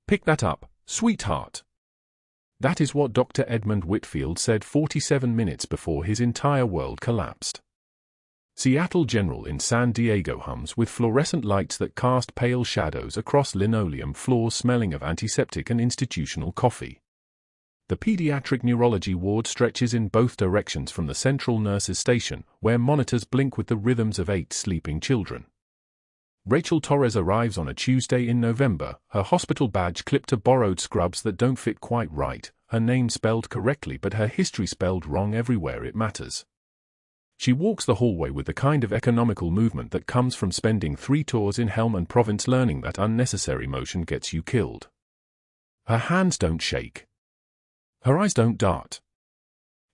"Pick that up, sweetheart." That is what Dr. Edmund Whitfield said 47 minutes before his entire world collapsed. Seattle General in San Diego hums with fluorescent lights that cast pale shadows across linoleum floors smelling of antiseptic and institutional coffee. The pediatric neurology ward stretches in both directions from the central nurses' station, where monitors blink with the rhythms of 8 sleeping children. Rachel Torres arrives on a Tuesday in November, her hospital badge clipped to borrowed scrubs that don't fit quite right, her name spelled correctly but her history spelled wrong everywhere it matters. She walks the hallway with the kind of economical movement that comes from spending 3 tours in Helmand Province learning that unnecessary motion gets you killed. Her hands don't shake. Her eyes don't dart.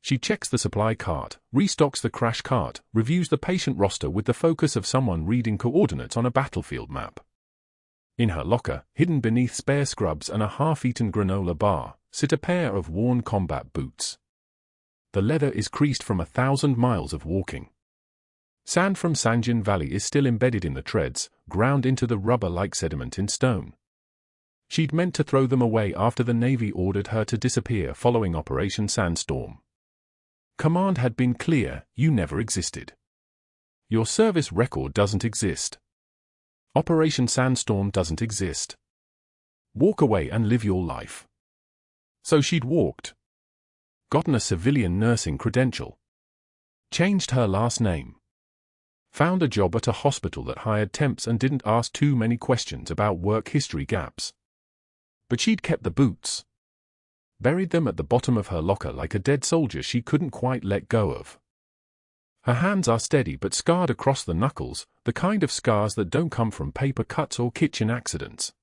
She checks the supply cart, restocks the crash cart, reviews the patient roster with the focus of someone reading coordinates on a battlefield map. In her locker, hidden beneath spare scrubs and a half-eaten granola bar, sit a pair of worn combat boots. The leather is creased from 1,000 miles of walking. Sand from Sanjin Valley is still embedded in the treads, ground into the rubber like sediment in stone. She'd meant to throw them away after the Navy ordered her to disappear following Operation Sandstorm. Command had been clear: you never existed. Your service record doesn't exist. Operation Sandstorm doesn't exist. Walk away and live your life. So she'd walked. Gotten a civilian nursing credential. Changed her last name. Found a job at a hospital that hired temps and didn't ask too many questions about work history gaps. But she'd kept the boots. Buried them at the bottom of her locker like a dead soldier she couldn't quite let go of. Her hands are steady but scarred across the knuckles, the kind of scars that don't come from paper cuts or kitchen accidents.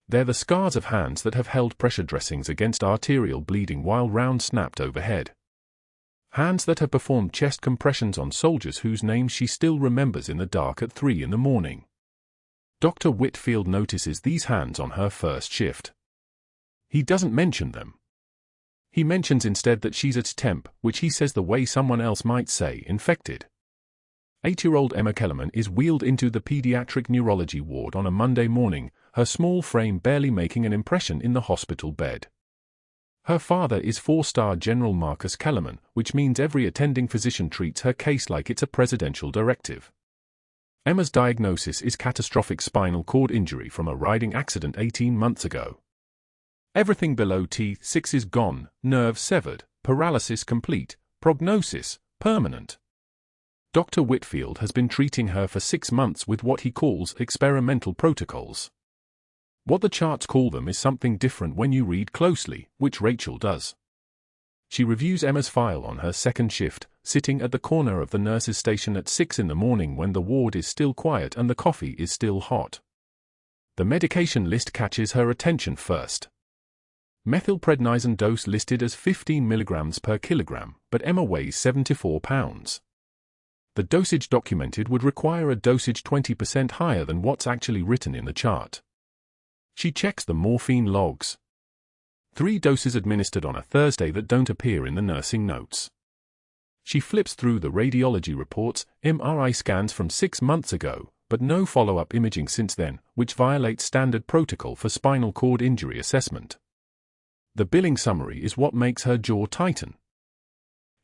They're the scars of hands that have held pressure dressings against arterial bleeding while rounds snapped overhead. Hands that have performed chest compressions on soldiers whose names she still remembers in the dark at 3 in the morning. Dr. Whitfield notices these hands on her first shift. He doesn't mention them. He mentions instead that she's at temp, which he says the way someone else might say infected. 8-year-old Emma Kellerman is wheeled into the pediatric neurology ward on a Monday morning, her small frame barely making an impression in the hospital bed. Her father is 4-star General Marcus Kellerman, which means every attending physician treats her case like it's a presidential directive. Emma's diagnosis is catastrophic spinal cord injury from a riding accident 18 months ago. Everything below T6 is gone, nerves severed, paralysis complete, prognosis permanent. Dr. Whitfield has been treating her for 6 months with what he calls experimental protocols. What the charts call them is something different when you read closely, which Rachel does. She reviews Emma's file on her second shift, sitting at the corner of the nurse's station at 6 in the morning when the ward is still quiet and the coffee is still hot. The medication list catches her attention first. Methylprednisolone dose listed as 15 mg per kilogram, but Emma weighs 74 pounds. The dosage documented would require a dosage 20% higher than what's actually written in the chart. She checks the morphine logs. 3 doses administered on a Thursday that don't appear in the nursing notes. She flips through the radiology reports, MRI scans from 6 months ago, but no follow-up imaging since then, which violates standard protocol for spinal cord injury assessment. The billing summary is what makes her jaw tighten.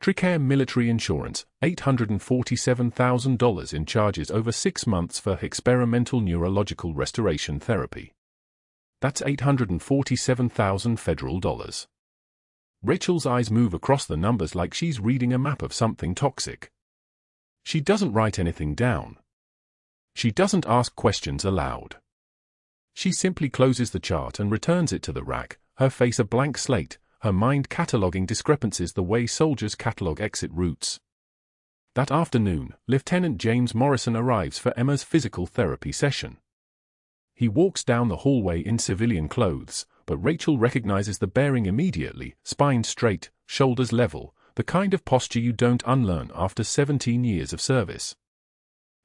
Tricare Military Insurance, $847,000 in charges over 6 months for experimental neurological restoration therapy. That's $847,000 federal dollars. Rachel's eyes move across the numbers like she's reading a map of something toxic. She doesn't write anything down. She doesn't ask questions aloud. She simply closes the chart and returns it to the rack, her face a blank slate, her mind cataloguing discrepancies the way soldiers catalog exit routes. That afternoon, Lieutenant James Morrison arrives for Emma's physical therapy session. He walks down the hallway in civilian clothes, but Rachel recognizes the bearing immediately, spine straight, shoulders level, the kind of posture you don't unlearn after 17 years of service.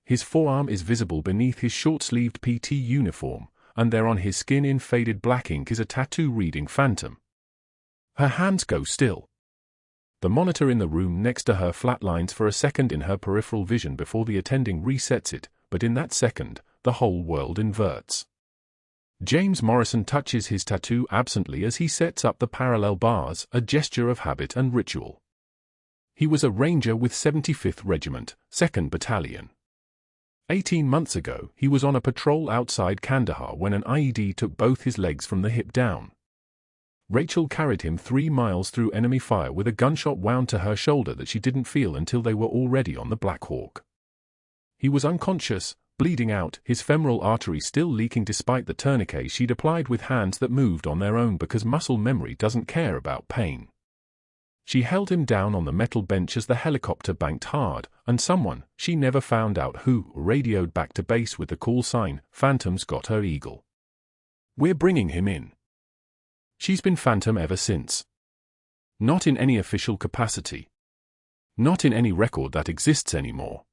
His forearm is visible beneath his short-sleeved PT uniform, and there on his skin in faded black ink is a tattoo reading Phantom. Her hands go still. The monitor in the room next to her flatlines for a second in her peripheral vision before the attending resets it, but in that second, the whole world inverts. James Morrison touches his tattoo absently as he sets up the parallel bars, a gesture of habit and ritual. He was a ranger with 75th Regiment, 2nd Battalion. 18 months ago, he was on a patrol outside Kandahar when an IED took both his legs from the hip down. Rachel carried him 3 miles through enemy fire with a gunshot wound to her shoulder that she didn't feel until they were already on the Black Hawk. He was unconscious, bleeding out, his femoral artery still leaking despite the tourniquet she'd applied with hands that moved on their own because muscle memory doesn't care about pain. She held him down on the metal bench as the helicopter banked hard, and someone, she never found out who, radioed back to base with the call sign, "Phantom's got her eagle. We're bringing him in." She's been Phantom ever since. Not in any official capacity. Not in any record that exists anymore.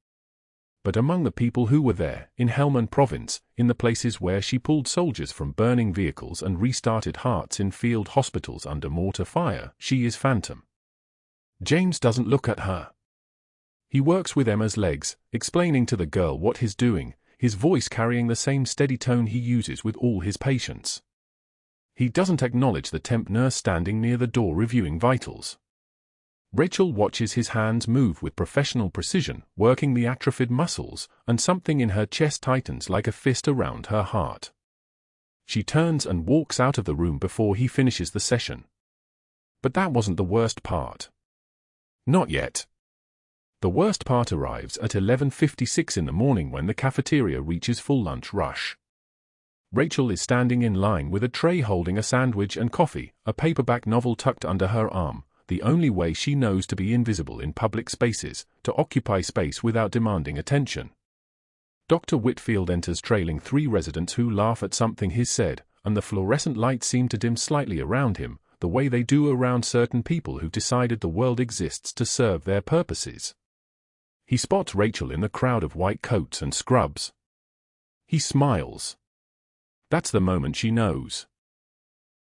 But among the people who were there, in Helmand Province, in the places where she pulled soldiers from burning vehicles and restarted hearts in field hospitals under mortar fire, she is Phantom. James doesn't look at her. He works with Emma's legs, explaining to the girl what he's doing, his voice carrying the same steady tone he uses with all his patients. He doesn't acknowledge the temp nurse standing near the door reviewing vitals. Rachel watches his hands move with professional precision, working the atrophied muscles, and something in her chest tightens like a fist around her heart. She turns and walks out of the room before he finishes the session. But that wasn't the worst part. Not yet. The worst part arrives at 11:56 in the morning when the cafeteria reaches full lunch rush. Rachel is standing in line with a tray holding a sandwich and coffee, a paperback novel tucked under her arm, the only way she knows to be invisible in public spaces, to occupy space without demanding attention. Dr. Whitfield enters trailing 3 residents who laugh at something he's said, and the fluorescent lights seem to dim slightly around him, the way they do around certain people who've decided the world exists to serve their purposes. He spots Rachel in the crowd of white coats and scrubs. He smiles. That's the moment she knows.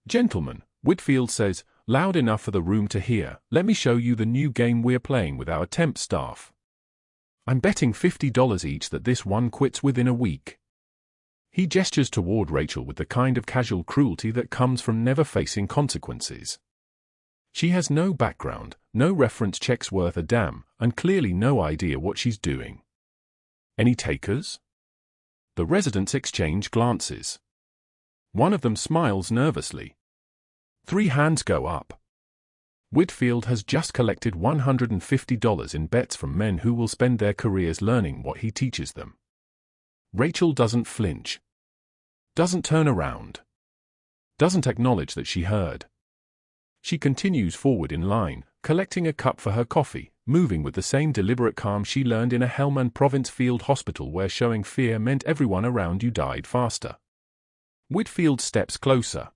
"Gentlemen," Whitfield says, loud enough for the room to hear, "let me show you the new game we're playing with our temp staff. I'm betting $50 each that this one quits within a week." He gestures toward Rachel with the kind of casual cruelty that comes from never facing consequences. She has no background, no reference checks worth a damn, and clearly no idea what she's doing. Any takers? The residents exchange glances. One of them smiles nervously. 3 hands go up. Whitfield has just collected $150 in bets from men who will spend their careers learning what he teaches them. Rachel doesn't flinch. Doesn't turn around. Doesn't acknowledge that she heard. She continues forward in line, collecting a cup for her coffee, moving with the same deliberate calm she learned in a Helmand Province field hospital where showing fear meant everyone around you died faster. Whitfield steps closer.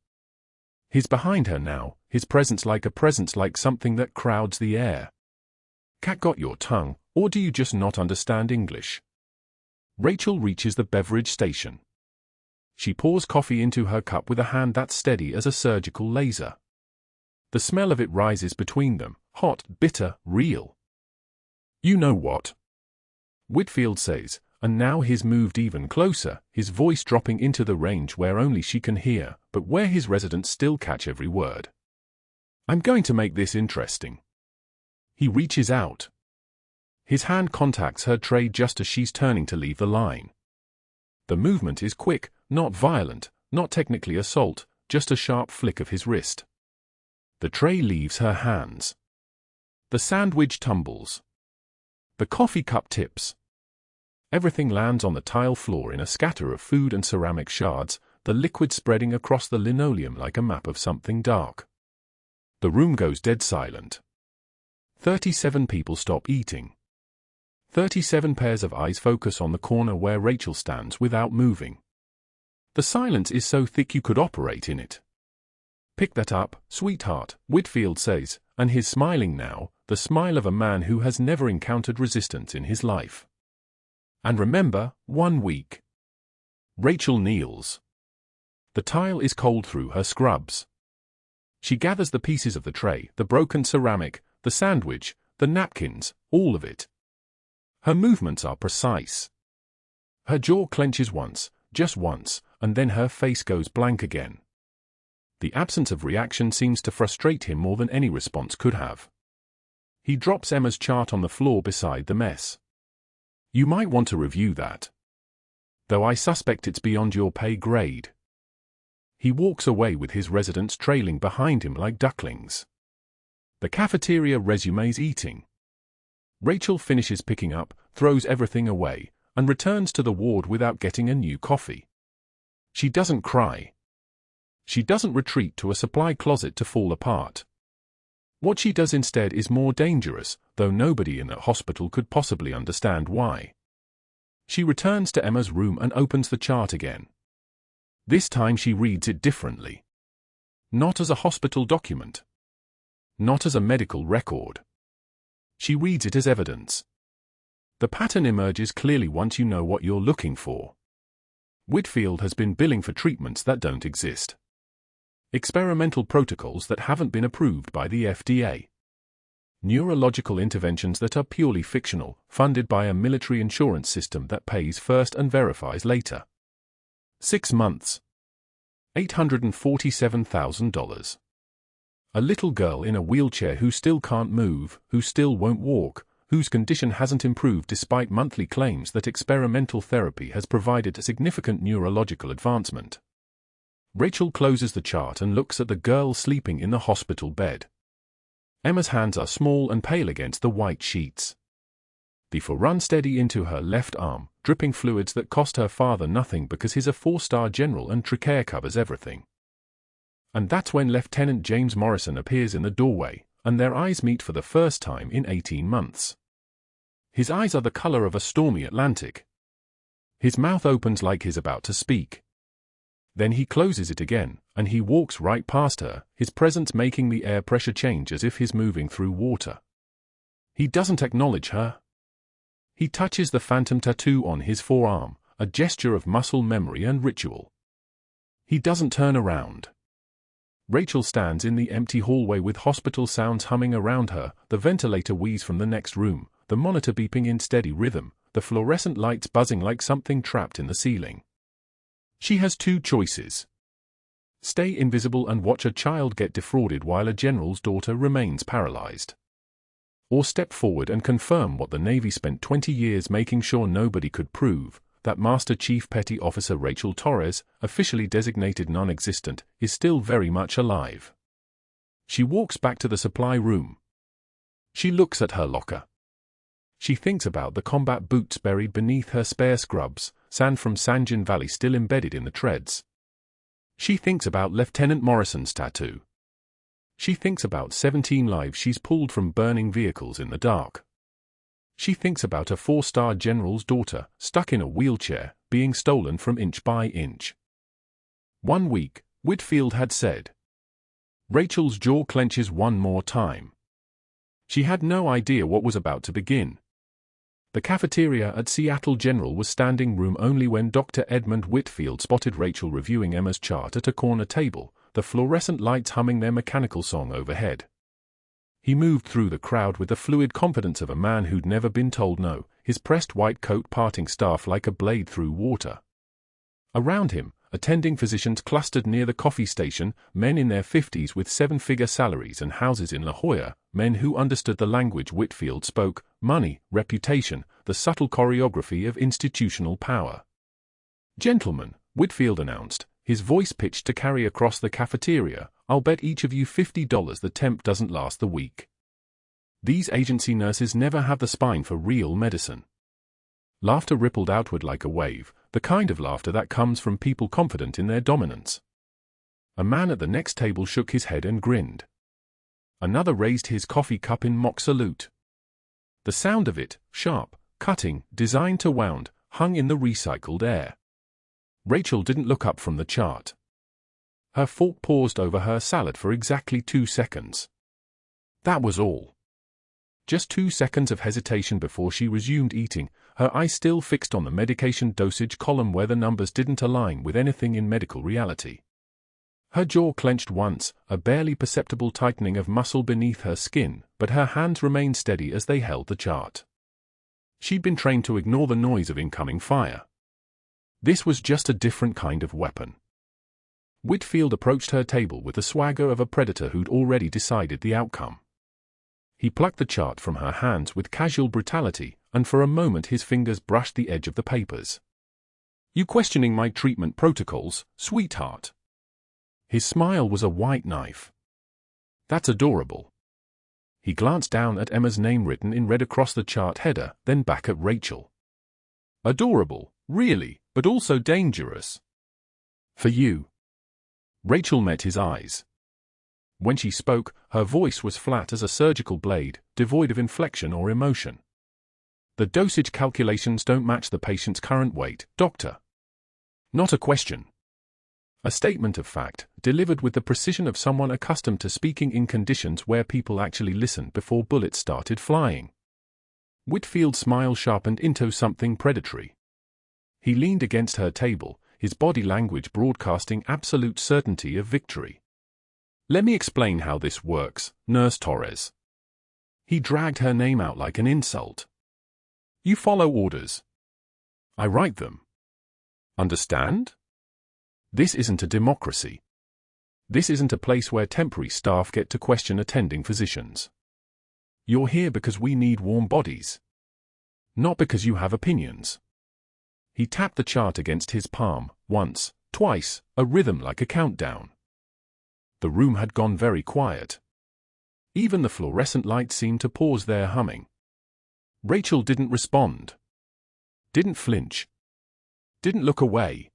He's behind her now, his presence like something that crowds the air. "Cat got your tongue, or do you just not understand English?" Rachel reaches the beverage station. She pours coffee into her cup with a hand that's steady as a surgical laser. The smell of it rises between them, hot, bitter, real. "You know what?" Whitfield says, and now he's moved even closer, his voice dropping into the range where only she can hear, but where his residents still catch every word. "I'm going to make this interesting." He reaches out. His hand contacts her tray just as she's turning to leave the line. The movement is quick, not violent, not technically assault, just a sharp flick of his wrist. The tray leaves her hands. The sandwich tumbles. The coffee cup tips. Everything lands on the tile floor in a scatter of food and ceramic shards, the liquid spreading across the linoleum like a map of something dark. The room goes dead silent. 37 people stop eating. 37 pairs of eyes focus on the corner where Rachel stands without moving. The silence is so thick you could operate in it. "Pick that up, sweetheart," Whitfield says, and he's smiling now, the smile of a man who has never encountered resistance in his life. "And remember, 1 week." Rachel kneels. The tile is cold through her scrubs. She gathers the pieces of the tray, the broken ceramic, the sandwich, the napkins, all of it. Her movements are precise. Her jaw clenches once, just once, and then her face goes blank again. The absence of reaction seems to frustrate him more than any response could have. He drops Emma's chart on the floor beside the mess. "You might want to review that. Though I suspect it's beyond your pay grade." He walks away with his residents trailing behind him like ducklings. The cafeteria resumes eating. Rachel finishes picking up, throws everything away, and returns to the ward without getting a new coffee. She doesn't cry. She doesn't retreat to a supply closet to fall apart. What she does instead is more dangerous, though nobody in the hospital could possibly understand why. She returns to Emma's room and opens the chart again. This time she reads it differently. Not as a hospital document. Not as a medical record. She reads it as evidence. The pattern emerges clearly once you know what you're looking for. Whitfield has been billing for treatments that don't exist. Experimental protocols that haven't been approved by the FDA. Neurological interventions that are purely fictional, funded by a military insurance system that pays first and verifies later. 6 months. $847,000. A little girl in a wheelchair who still can't move, who still won't walk, whose condition hasn't improved despite monthly claims that experimental therapy has provided a significant neurological advancement. Rachel closes the chart and looks at the girl sleeping in the hospital bed. Emma's hands are small and pale against the white sheets. The foot run steady into her left arm, dripping fluids that cost her father nothing because he's a 4-star general and trachea covers everything. And that's when Lieutenant James Morrison appears in the doorway, and their eyes meet for the first time in 18 months. His eyes are the color of a stormy Atlantic. His mouth opens like he's about to speak. Then he closes it again, and he walks right past her, his presence making the air pressure change as if he's moving through water. He doesn't acknowledge her. He touches the phantom tattoo on his forearm, a gesture of muscle memory and ritual. He doesn't turn around. Rachel stands in the empty hallway with hospital sounds humming around her, the ventilator wheeze from the next room, the monitor beeping in steady rhythm, the fluorescent lights buzzing like something trapped in the ceiling. She has 2 choices. Stay invisible and watch a child get defrauded while a general's daughter remains paralyzed. Or step forward and confirm what the Navy spent 20 years making sure nobody could prove, that Master Chief Petty Officer Rachel Torres, officially designated non-existent, is still very much alive. She walks back to the supply room. She looks at her locker. She thinks about the combat boots buried beneath her spare scrubs, sand from Sanjin Valley still embedded in the treads. She thinks about Lieutenant Morrison's tattoo. She thinks about 17 lives she's pulled from burning vehicles in the dark. She thinks about a 4-star general's daughter, stuck in a wheelchair, being stolen from inch by inch. 1 week, Whitfield had said. Rachel's jaw clenches one more time. She had no idea what was about to begin. The cafeteria at Seattle General was standing room only when Dr. Edmund Whitfield spotted Rachel reviewing Emma's chart at a corner table, the fluorescent lights humming their mechanical song overhead. He moved through the crowd with the fluid confidence of a man who'd never been told no, his pressed white coat parting staff like a blade through water. Around him, attending physicians clustered near the coffee station, men in their 50s with 7-figure salaries and houses in La Jolla, men who understood the language Whitfield spoke, money, reputation, the subtle choreography of institutional power. "Gentlemen," Whitfield announced, his voice pitched to carry across the cafeteria, "I'll bet each of you $50 the temp doesn't last the week. These agency nurses never have the spine for real medicine." Laughter rippled outward like a wave, the kind of laughter that comes from people confident in their dominance. A man at the next table shook his head and grinned. Another raised his coffee cup in mock salute. The sound of it, sharp, cutting, designed to wound, hung in the recycled air. Rachel didn't look up from the chart. Her fork paused over her salad for exactly 2 seconds. That was all. Just 2 seconds of hesitation before she resumed eating, her eyes still fixed on the medication dosage column where the numbers didn't align with anything in medical reality. Her jaw clenched once, a barely perceptible tightening of muscle beneath her skin, but her hands remained steady as they held the chart. She'd been trained to ignore the noise of incoming fire. This was just a different kind of weapon. Whitfield approached her table with the swagger of a predator who'd already decided the outcome. He plucked the chart from her hands with casual brutality, and for a moment his fingers brushed the edge of the papers. "You questioning my treatment protocols, sweetheart?" His smile was a white knife. "That's adorable." He glanced down at Emma's name written in red across the chart header, then back at Rachel. "Adorable, really, but also dangerous." "For you." Rachel met his eyes. When she spoke, her voice was flat as a surgical blade, devoid of inflection or emotion. "The dosage calculations don't match the patient's current weight, doctor." Not a question. A statement of fact, delivered with the precision of someone accustomed to speaking in conditions where people actually listened before bullets started flying. Whitfield's smile sharpened into something predatory. He leaned against her table, his body language broadcasting absolute certainty of victory. "Let me explain how this works, Nurse Torres." He dragged her name out like an insult. "You follow orders. I write them. Understand? This isn't a democracy. This isn't a place where temporary staff get to question attending physicians. You're here because we need warm bodies. Not because you have opinions." He tapped the chart against his palm, once, twice, a rhythm like a countdown. The room had gone very quiet. Even the fluorescent lights seemed to pause their humming. Rachel didn't respond. Didn't flinch. Didn't look away.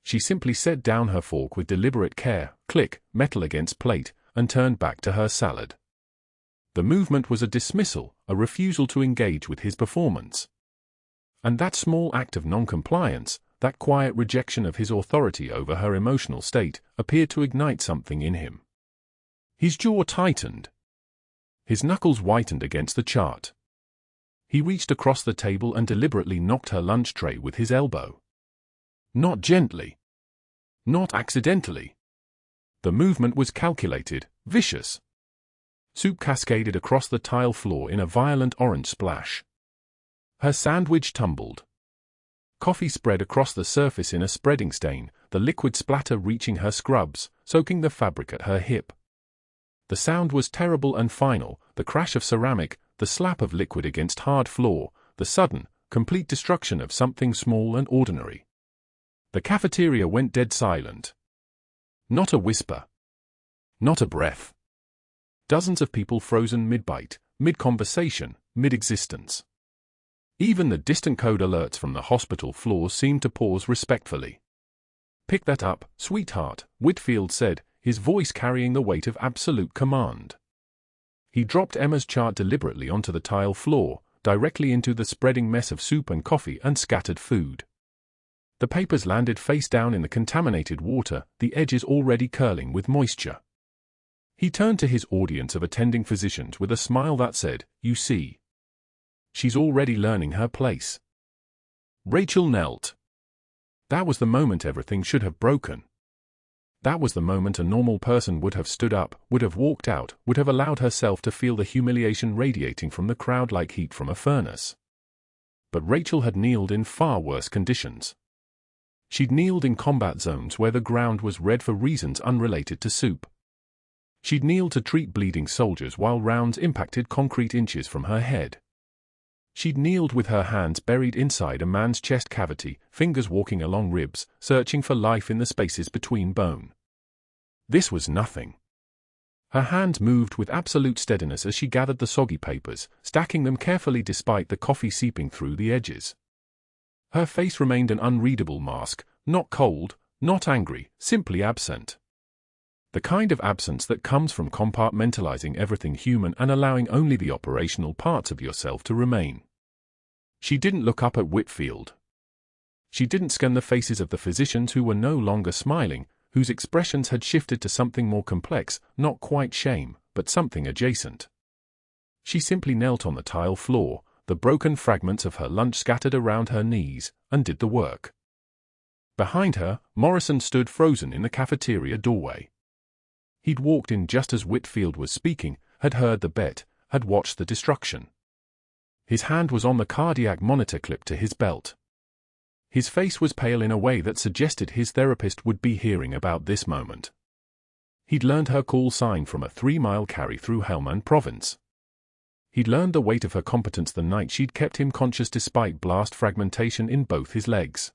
She simply set down her fork with deliberate care, click, metal against plate, and turned back to her salad. The movement was a dismissal, a refusal to engage with his performance. And that small act of non-compliance, that quiet rejection of his authority over her emotional state, appeared to ignite something in him. His jaw tightened. His knuckles whitened against the chart. He reached across the table and deliberately knocked her lunch tray with his elbow. Not gently. Not accidentally. The movement was calculated, vicious. Soup cascaded across the tile floor in a violent orange splash. Her sandwich tumbled. Coffee spread across the surface in a spreading stain, the liquid splatter reaching her scrubs, soaking the fabric at her hip. The sound was terrible and final, the crash of ceramic, the slap of liquid against hard floor, the sudden, complete destruction of something small and ordinary. The cafeteria went dead silent. Not a whisper. Not a breath. Dozens of people frozen mid-bite, mid-conversation, mid-existence. Even the distant code alerts from the hospital floors seemed to pause respectfully. "Pick that up, sweetheart," Whitfield said, his voice carrying the weight of absolute command. He dropped Emma's chart deliberately onto the tile floor, directly into the spreading mess of soup and coffee and scattered food. The papers landed face down in the contaminated water, the edges already curling with moisture. He turned to his audience of attending physicians with a smile that said, "You see. She's already learning her place." Rachel knelt. That was the moment everything should have broken. That was the moment a normal person would have stood up, would have walked out, would have allowed herself to feel the humiliation radiating from the crowd like heat from a furnace. But Rachel had kneeled in far worse conditions. She'd kneeled in combat zones where the ground was red for reasons unrelated to soup. She'd kneeled to treat bleeding soldiers while rounds impacted concrete inches from her head. She'd kneeled with her hands buried inside a man's chest cavity, fingers walking along ribs, searching for life in the spaces between bone. This was nothing. Her hands moved with absolute steadiness as she gathered the soggy papers, stacking them carefully despite the coffee seeping through the edges. Her face remained an unreadable mask, not cold, not angry, simply absent. The kind of absence that comes from compartmentalizing everything human and allowing only the operational parts of yourself to remain. She didn't look up at Whitfield. She didn't scan the faces of the physicians who were no longer smiling, whose expressions had shifted to something more complex, not quite shame, but something adjacent. She simply knelt on the tile floor, the broken fragments of her lunch scattered around her knees, and did the work. Behind her, Morrison stood frozen in the cafeteria doorway. He'd walked in just as Whitfield was speaking, had heard the bet, had watched the destruction. His hand was on the cardiac monitor clipped to his belt. His face was pale in a way that suggested his therapist would be hearing about this moment. He'd learned her call sign from a 3-mile carry through Helmand Province. He'd learned the weight of her competence the night she'd kept him conscious despite blast fragmentation in both his legs.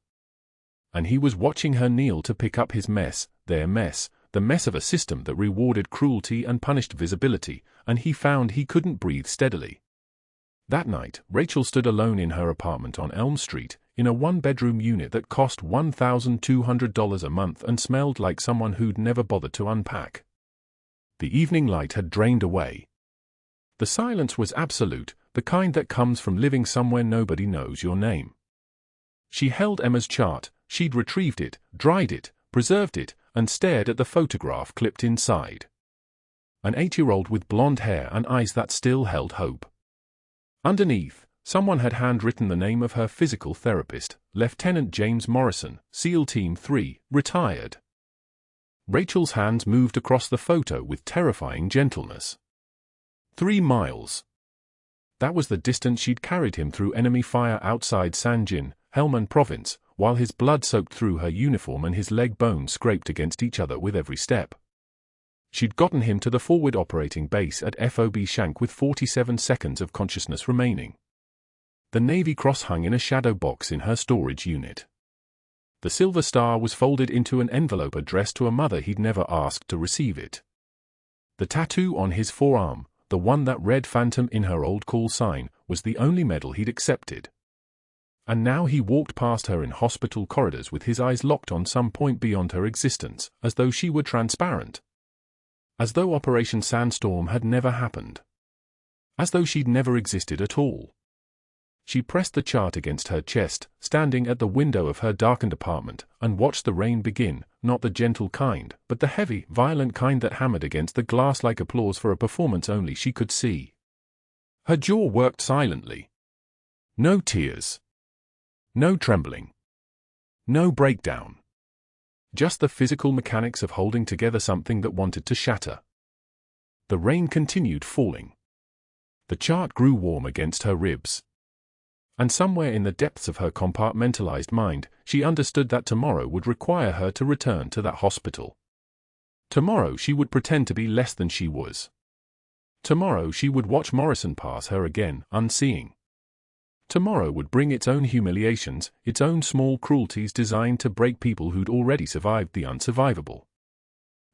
And he was watching her kneel to pick up his mess, their mess, the mess of a system that rewarded cruelty and punished visibility, and he found he couldn't breathe steadily. That night, Rachel stood alone in her apartment on Elm Street, in a 1-bedroom unit that cost $1,200 a month and smelled like someone who'd never bothered to unpack. The evening light had drained away. The silence was absolute, the kind that comes from living somewhere nobody knows your name. She held Emma's chart. She'd retrieved it, dried it, preserved it, and stared at the photograph clipped inside. An 8-year-old with blonde hair and eyes that still held hope. Underneath, someone had handwritten the name of her physical therapist, Lieutenant James Morrison, SEAL Team 3, retired. Rachel's hands moved across the photo with terrifying gentleness. 3 miles. That was the distance she'd carried him through enemy fire outside Sanjin, Helmand Province, while his blood soaked through her uniform and his leg bones scraped against each other with every step. She'd gotten him to the forward operating base at FOB Shank with 47 seconds of consciousness remaining. The Navy Cross hung in a shadow box in her storage unit. The silver star was folded into an envelope addressed to a mother he'd never asked to receive it. The tattoo on his forearm, the one that read Phantom in her old call sign, was the only medal he'd accepted. And now he walked past her in hospital corridors with his eyes locked on some point beyond her existence, as though she were transparent. As though Operation Sandstorm had never happened. As though she'd never existed at all. She pressed the chart against her chest, standing at the window of her darkened apartment, and watched the rain begin, not the gentle kind, but the heavy, violent kind that hammered against the glass like applause for a performance only she could see. Her jaw worked silently. No tears. No trembling. No breakdown. Just the physical mechanics of holding together something that wanted to shatter. The rain continued falling. The chart grew warm against her ribs. And somewhere in the depths of her compartmentalized mind, she understood that tomorrow would require her to return to that hospital. Tomorrow she would pretend to be less than she was. Tomorrow she would watch Morrison pass her again, unseeing. Tomorrow would bring its own humiliations, its own small cruelties designed to break people who'd already survived the unsurvivable.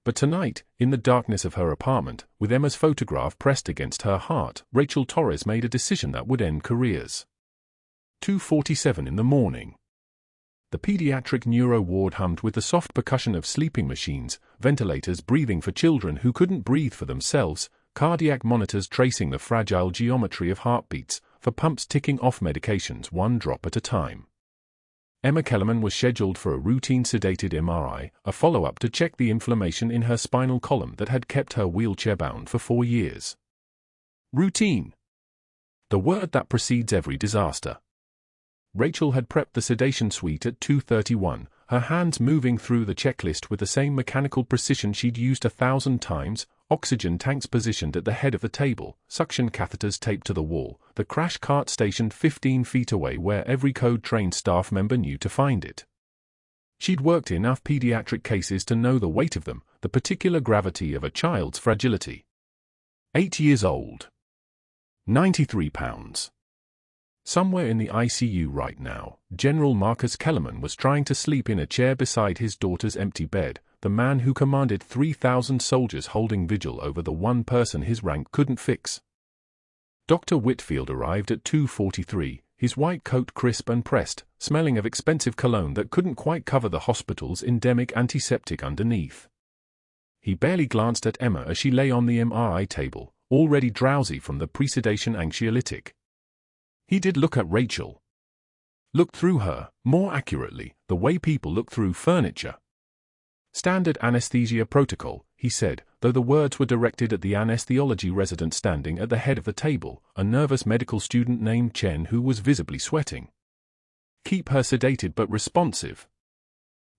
But tonight, in the darkness of her apartment, with Emma's photograph pressed against her heart, Rachel Torres made a decision that would end careers. 2:47 in the morning. The pediatric neuro ward hummed with the soft percussion of sleeping machines, ventilators breathing for children who couldn't breathe for themselves, cardiac monitors tracing the fragile geometry of heartbeats, for pumps ticking off medications 1 drop at a time. Emma Kellerman was scheduled for a routine sedated MRI, a follow-up to check the inflammation in her spinal column that had kept her wheelchair-bound for 4 years. Routine. The word that precedes every disaster. Rachel had prepped the sedation suite at 2:31, her hands moving through the checklist with the same mechanical precision she'd used 1,000 times, oxygen tanks positioned at the head of the table, suction catheters taped to the wall, the crash cart stationed 15 feet away where every code-trained staff member knew to find it. She'd worked enough pediatric cases to know the weight of them, the particular gravity of a child's fragility. 8 years old. 93 pounds. Somewhere in the ICU right now, General Marcus Kellerman was trying to sleep in a chair beside his daughter's empty bed, the man who commanded 3,000 soldiers holding vigil over the one person his rank couldn't fix. Dr. Whitfield arrived at 2:43, his white coat crisp and pressed, smelling of expensive cologne that couldn't quite cover the hospital's endemic antiseptic underneath. He barely glanced at Emma as she lay on the MRI table, already drowsy from the pre-sedation anxiolytic. He did look at Rachel. Looked through her, more accurately, the way people look through furniture. Standard anesthesia protocol, he said, though the words were directed at the anesthesiology resident standing at the head of the table, a nervous medical student named Chen who was visibly sweating. Keep her sedated but responsive.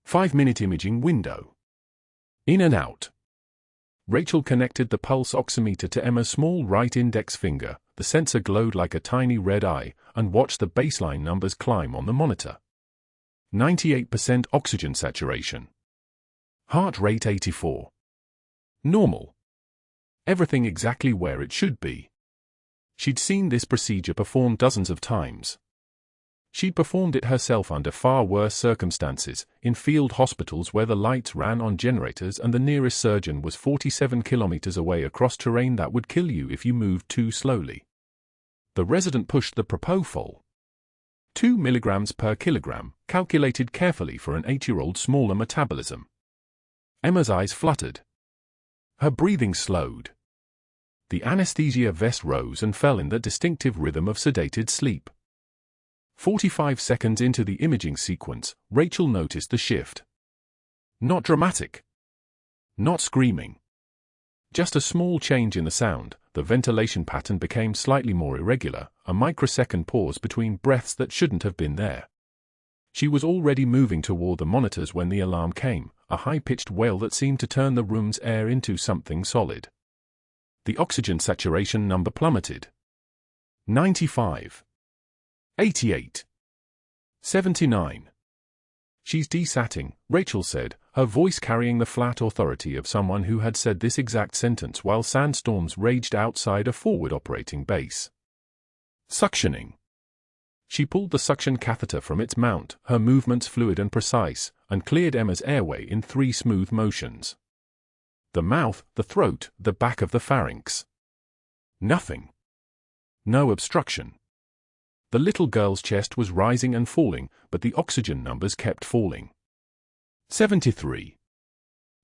5-minute imaging window. In and out. Rachel connected the pulse oximeter to Emma's small right index finger, the sensor glowed like a tiny red eye, and watched the baseline numbers climb on the monitor. 98% oxygen saturation. Heart rate 84. Normal. Everything exactly where it should be. She'd seen this procedure performed dozens of times. She'd performed it herself under far worse circumstances, in field hospitals where the lights ran on generators and the nearest surgeon was 47 kilometers away across terrain that would kill you if you moved too slowly. The resident pushed the propofol. 2 milligrams per kilogram, calculated carefully for an 8-year-old smaller metabolism. Emma's eyes fluttered. Her breathing slowed. The anesthesia vest rose and fell in the distinctive rhythm of sedated sleep. 45 seconds into the imaging sequence, Rachel noticed the shift. Not dramatic. Not screaming. Just a small change in the sound. The ventilation pattern became slightly more irregular, a microsecond pause between breaths that shouldn't have been there. She was already moving toward the monitors when the alarm came, a high-pitched wail that seemed to turn the room's air into something solid. The oxygen saturation number plummeted. 95. 88. 79. She's desatting, Rachel said, her voice carrying the flat authority of someone who had said this exact sentence while sandstorms raged outside a forward operating base. Suctioning. She pulled the suction catheter from its mount, her movements fluid and precise, and cleared Emma's airway in 3 smooth motions. The mouth, the throat, the back of the pharynx. Nothing. No obstruction. The little girl's chest was rising and falling, but the oxygen numbers kept falling. 73.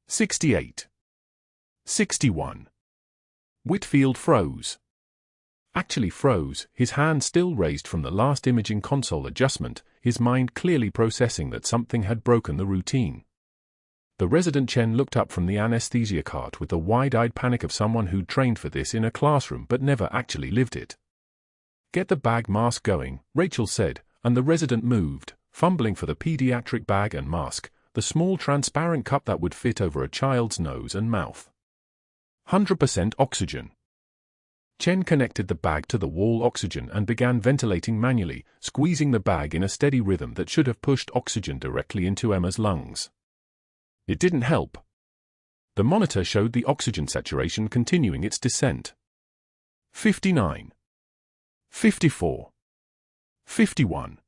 68. 61. Whitfield froze. Actually froze, his hand still raised from the last imaging console adjustment, his mind clearly processing that something had broken the routine. The resident Chen looked up from the anesthesia cart with the wide-eyed panic of someone who'd trained for this in a classroom but never actually lived it. "Get the bag mask going," Rachel said, and the resident moved, fumbling for the pediatric bag and mask, the small transparent cup that would fit over a child's nose and mouth. 100% oxygen. Chen connected the bag to the wall oxygen and began ventilating manually, squeezing the bag in a steady rhythm that should have pushed oxygen directly into Emma's lungs. It didn't help. The monitor showed the oxygen saturation continuing its descent. 59. 54. 51.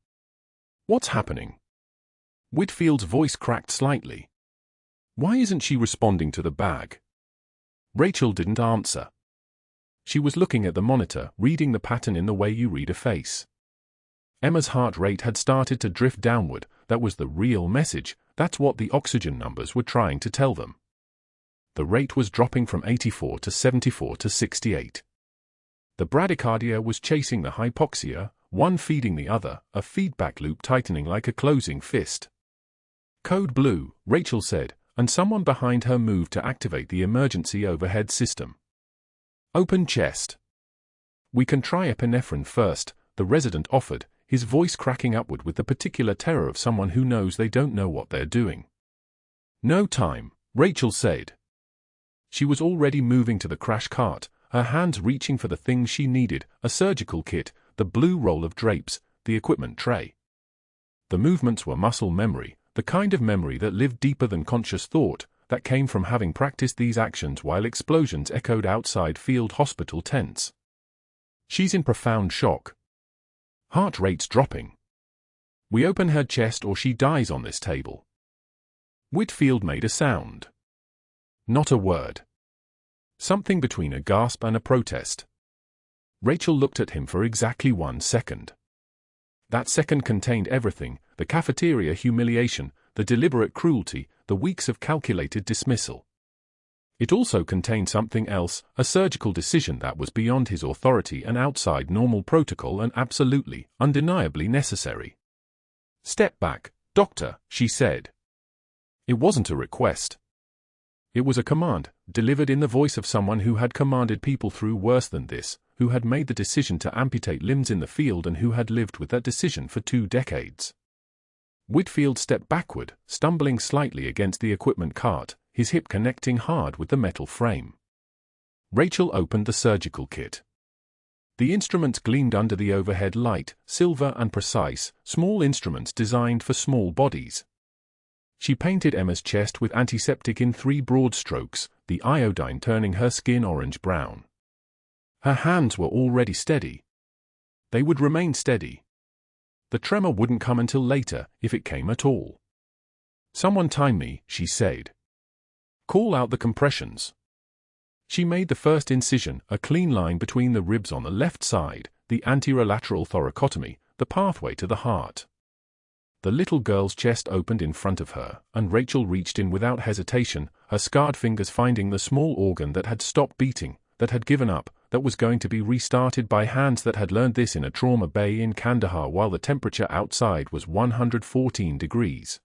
What's happening? Whitfield's voice cracked slightly. Why isn't she responding to the bag? Rachel didn't answer. She was looking at the monitor, reading the pattern in the way you read a face. Emma's heart rate had started to drift downward. That was the real message. That's what the oxygen numbers were trying to tell them. The rate was dropping from 84 to 74 to 68. The bradycardia was chasing the hypoxia, one feeding the other, a feedback loop tightening like a closing fist. Code blue, Rachel said, and someone behind her moved to activate the emergency overhead system. Open chest. We can try epinephrine first, the resident offered, his voice cracking upward with the particular terror of someone who knows they don't know what they're doing. No time, Rachel said. She was already moving to the crash cart, her hands reaching for the things she needed, a surgical kit, the blue roll of drapes, the equipment tray. The movements were muscle memory, the kind of memory that lived deeper than conscious thought, that came from having practiced these actions while explosions echoed outside field hospital tents. She's in profound shock. Heart rate's dropping. We open her chest or she dies on this table. Whitfield made a sound. Not a word. Something between a gasp and a protest. Rachel looked at him for exactly 1 second. That second contained everything, the cafeteria humiliation, the deliberate cruelty, the weeks of calculated dismissal. It also contained something else, a surgical decision that was beyond his authority and outside normal protocol and absolutely, undeniably necessary. "Step back, doctor," she said. It wasn't a request. It was a command, delivered in the voice of someone who had commanded people through worse than this, who had made the decision to amputate limbs in the field and who had lived with that decision for 2 decades. Whitfield stepped backward, stumbling slightly against the equipment cart, his hip connecting hard with the metal frame. Rachel opened the surgical kit. The instruments gleamed under the overhead light, silver and precise, small instruments designed for small bodies. She painted Emma's chest with antiseptic in 3 broad strokes, the iodine turning her skin orange-brown. Her hands were already steady. They would remain steady. The tremor wouldn't come until later, if it came at all. "Someone time me," she said. "Call out the compressions." She made the first incision, a clean line between the ribs on the left side, the anterolateral thoracotomy, the pathway to the heart. The little girl's chest opened in front of her, and Rachel reached in without hesitation, her scarred fingers finding the small organ that had stopped beating, that had given up, that was going to be restarted by hands that had learned this in a trauma bay in Kandahar while the temperature outside was 114 degrees.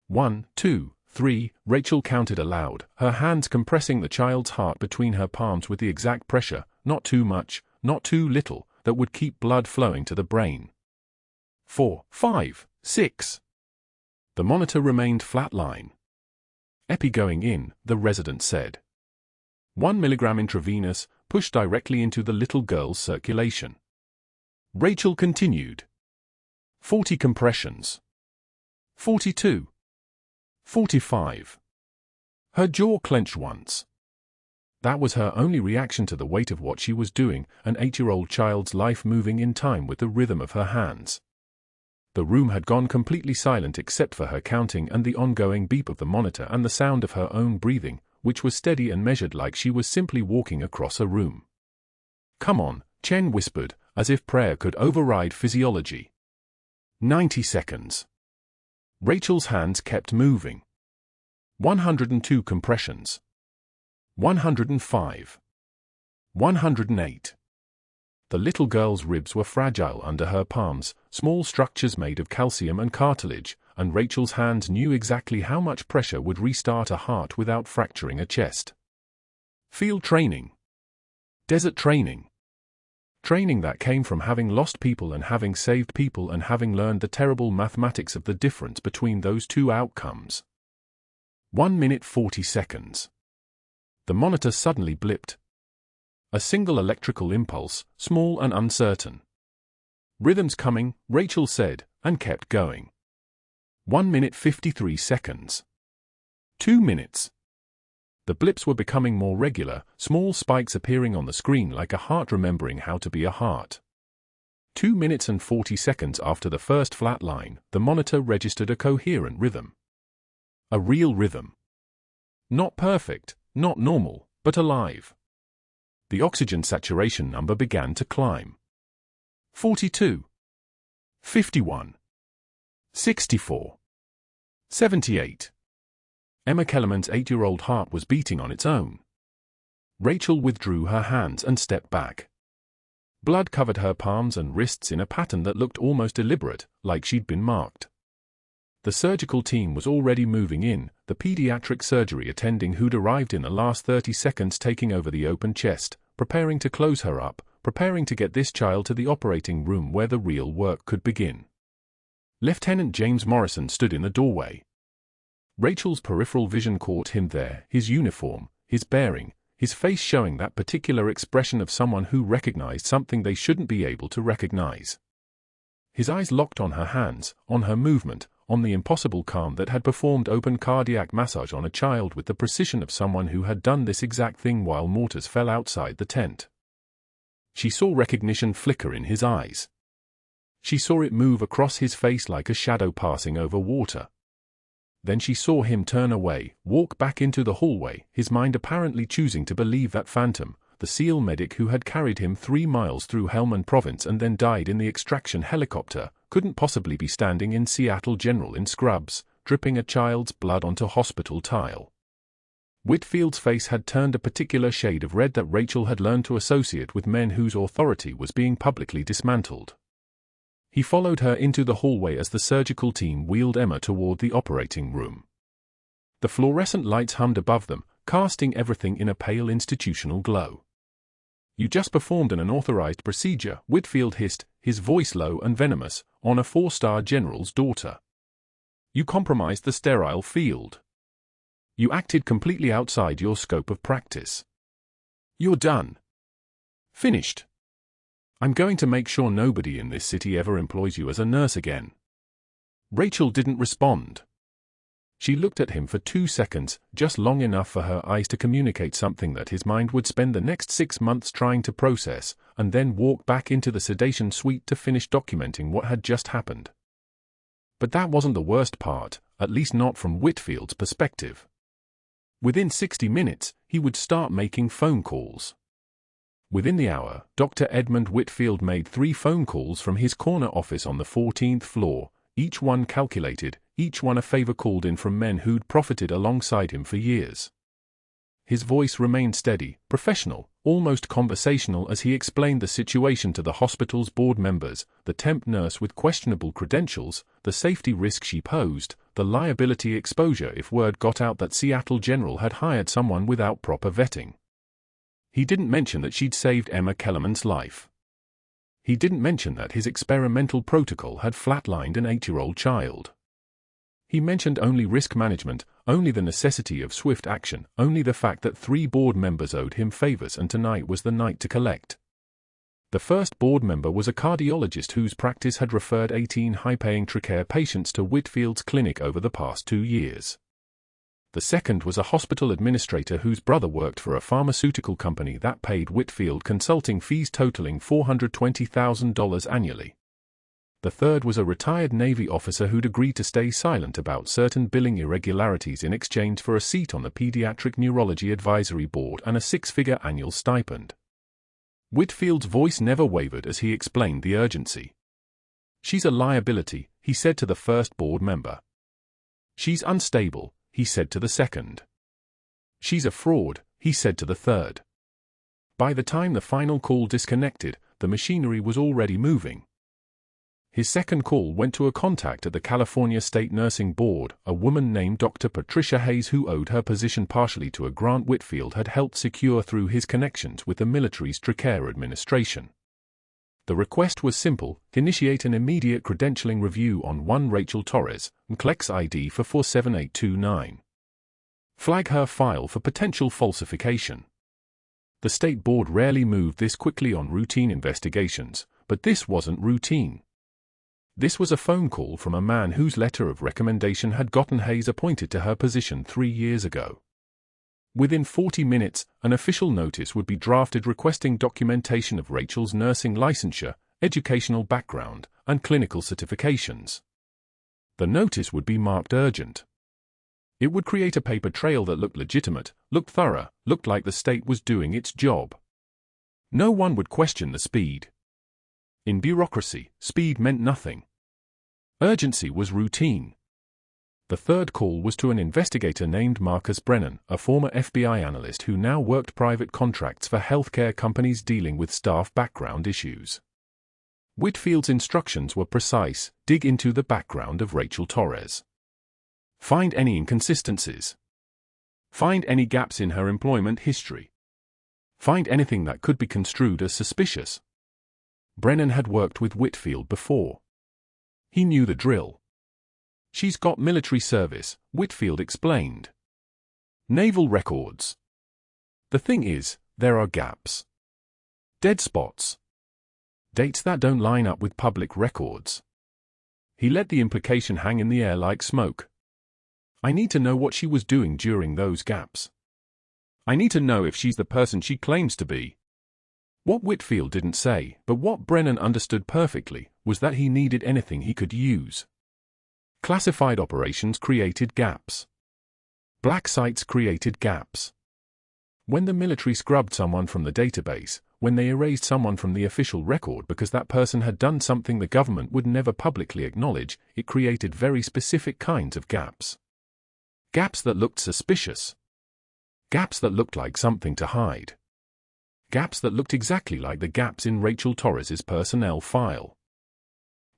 1, 2, 3, Rachel counted aloud, her hands compressing the child's heart between her palms with the exact pressure, not too much, not too little, that would keep blood flowing to the brain. 4, 5, 6. The monitor remained flatline. "Epi going in," the resident said. 1 milligram intravenous, pushed directly into the little girl's circulation. Rachel continued. 40 compressions. 42. 45. Her jaw clenched once. That was her only reaction to the weight of what she was doing, an 8-year-old child's life moving in time with the rhythm of her hands. The room had gone completely silent except for her counting and the ongoing beep of the monitor and the sound of her own breathing, which was steady and measured like she was simply walking across a room. "Come on," Chen whispered, as if prayer could override physiology. 90 seconds. Rachel's hands kept moving. 102 compressions. 105. 108. The little girl's ribs were fragile under her palms, small structures made of calcium and cartilage, and Rachel's hands knew exactly how much pressure would restart a heart without fracturing a chest. Field training. Desert training. Training that came from having lost people and having saved people and having learned the terrible mathematics of the difference between those two outcomes. 1 minute 40 seconds. The monitor suddenly blipped. A single electrical impulse, small and uncertain. "Rhythm's coming," Rachel said, and kept going. 1 minute 53 seconds. 2 minutes. The blips were becoming more regular, small spikes appearing on the screen like a heart remembering how to be a heart. 2 minutes and 40 seconds after the first flat line, the monitor registered a coherent rhythm. A real rhythm. Not perfect, not normal, but alive. The oxygen saturation number began to climb. 42. 51. 64. 78. Emma Kellerman's 8-year-old heart was beating on its own. Rachel withdrew her hands and stepped back. Blood covered her palms and wrists in a pattern that looked almost deliberate, like she'd been marked. The surgical team was already moving in, the pediatric surgery attending who'd arrived in the last 30 seconds taking over the open chest, preparing to close her up, preparing to get this child to the operating room where the real work could begin. Lieutenant James Morrison stood in the doorway. Rachel's peripheral vision caught him there, his uniform, his bearing, his face showing that particular expression of someone who recognized something they shouldn't be able to recognize. His eyes locked on her hands, on her movement, on the impossible calm that had performed open cardiac massage on a child with the precision of someone who had done this exact thing while mortars fell outside the tent. She saw recognition flicker in his eyes. She saw it move across his face like a shadow passing over water. Then she saw him turn away, walk back into the hallway, his mind apparently choosing to believe that Phantom, the SEAL medic who had carried him 3 miles through Helmand Province and then died in the extraction helicopter, couldn't possibly be standing in Seattle General in scrubs, dripping a child's blood onto hospital tile. Whitfield's face had turned a particular shade of red that Rachel had learned to associate with men whose authority was being publicly dismantled. He followed her into the hallway as the surgical team wheeled Emma toward the operating room. The fluorescent lights hummed above them, casting everything in a pale institutional glow. "You just performed an unauthorized procedure," Whitfield hissed, his voice low and venomous, on a 4-star general's daughter. "You compromised the sterile field. You acted completely outside your scope of practice. You're done. Finished." I'm going to make sure nobody in this city ever employs you as a nurse again. Rachel didn't respond. She looked at him for 2 seconds, just long enough for her eyes to communicate something that his mind would spend the next 6 months trying to process, and then walk back into the sedation suite to finish documenting what had just happened. But that wasn't the worst part, at least not from Whitfield's perspective. Within 60 minutes, he would start making phone calls. Within the hour, Dr. Edmund Whitfield made 3 phone calls from his corner office on the 14th floor, each one calculated, each one a favor called in from men who'd profited alongside him for years. His voice remained steady, professional, almost conversational as he explained the situation to the hospital's board members, the temp nurse with questionable credentials, the safety risk she posed, the liability exposure if word got out that Seattle General had hired someone without proper vetting. He didn't mention that she'd saved Emma Kellerman's life. He didn't mention that his experimental protocol had flatlined an 8-year-old child. He mentioned only risk management, only the necessity of swift action, only the fact that 3 board members owed him favors and tonight was the night to collect. The first board member was a cardiologist whose practice had referred 18 high-paying trachea patients to Whitfield's clinic over the past 2 years. The second was a hospital administrator whose brother worked for a pharmaceutical company that paid Whitfield consulting fees totaling $420,000 annually. The third was a retired Navy officer who'd agreed to stay silent about certain billing irregularities in exchange for a seat on the Pediatric Neurology Advisory Board and a 6-figure annual stipend. Whitfield's voice never wavered as he explained the urgency. "She's a liability," he said to the first board member. "She's unstable," he said to the second. "She's a fraud," he said to the third. By the time the final call disconnected, the machinery was already moving. His second call went to a contact at the California State Nursing Board, a woman named Dr. Patricia Hayes who owed her position partially to a grant Whitfield had helped secure through his connections with the military's Trachea Administration. The request was simple: initiate an immediate credentialing review on one Rachel Torres, NCLEX ID for 47829. Flag her file for potential falsification. The state board rarely moved this quickly on routine investigations, but this wasn't routine. This was a phone call from a man whose letter of recommendation had gotten Hayes appointed to her position 3 years ago. Within 40 minutes, an official notice would be drafted requesting documentation of Rachel's nursing licensure, educational background, and clinical certifications. The notice would be marked urgent. It would create a paper trail that looked legitimate, looked thorough, looked like the state was doing its job. No one would question the speed. In bureaucracy, speed meant nothing. Urgency was routine. The third call was to an investigator named Marcus Brennan, a former FBI analyst who now worked private contracts for healthcare companies dealing with staff background issues. Whitfield's instructions were precise: dig into the background of Rachel Torres. Find any inconsistencies. Find any gaps in her employment history. Find anything that could be construed as suspicious. Brennan had worked with Whitfield before. He knew the drill. "She's got military service," Whitfield explained. "Naval records. The thing is, there are gaps. Dead spots. Dates that don't line up with public records." He let the implication hang in the air like smoke. "I need to know what she was doing during those gaps. I need to know if she's the person she claims to be." What Whitfield didn't say, but what Brennan understood perfectly, was that he needed anything he could use. Classified operations created gaps. Black sites created gaps. When the military scrubbed someone from the database, when they erased someone from the official record because that person had done something the government would never publicly acknowledge, it created very specific kinds of gaps. Gaps that looked suspicious. Gaps that looked like something to hide. Gaps that looked exactly like the gaps in Rachel Torres's personnel file.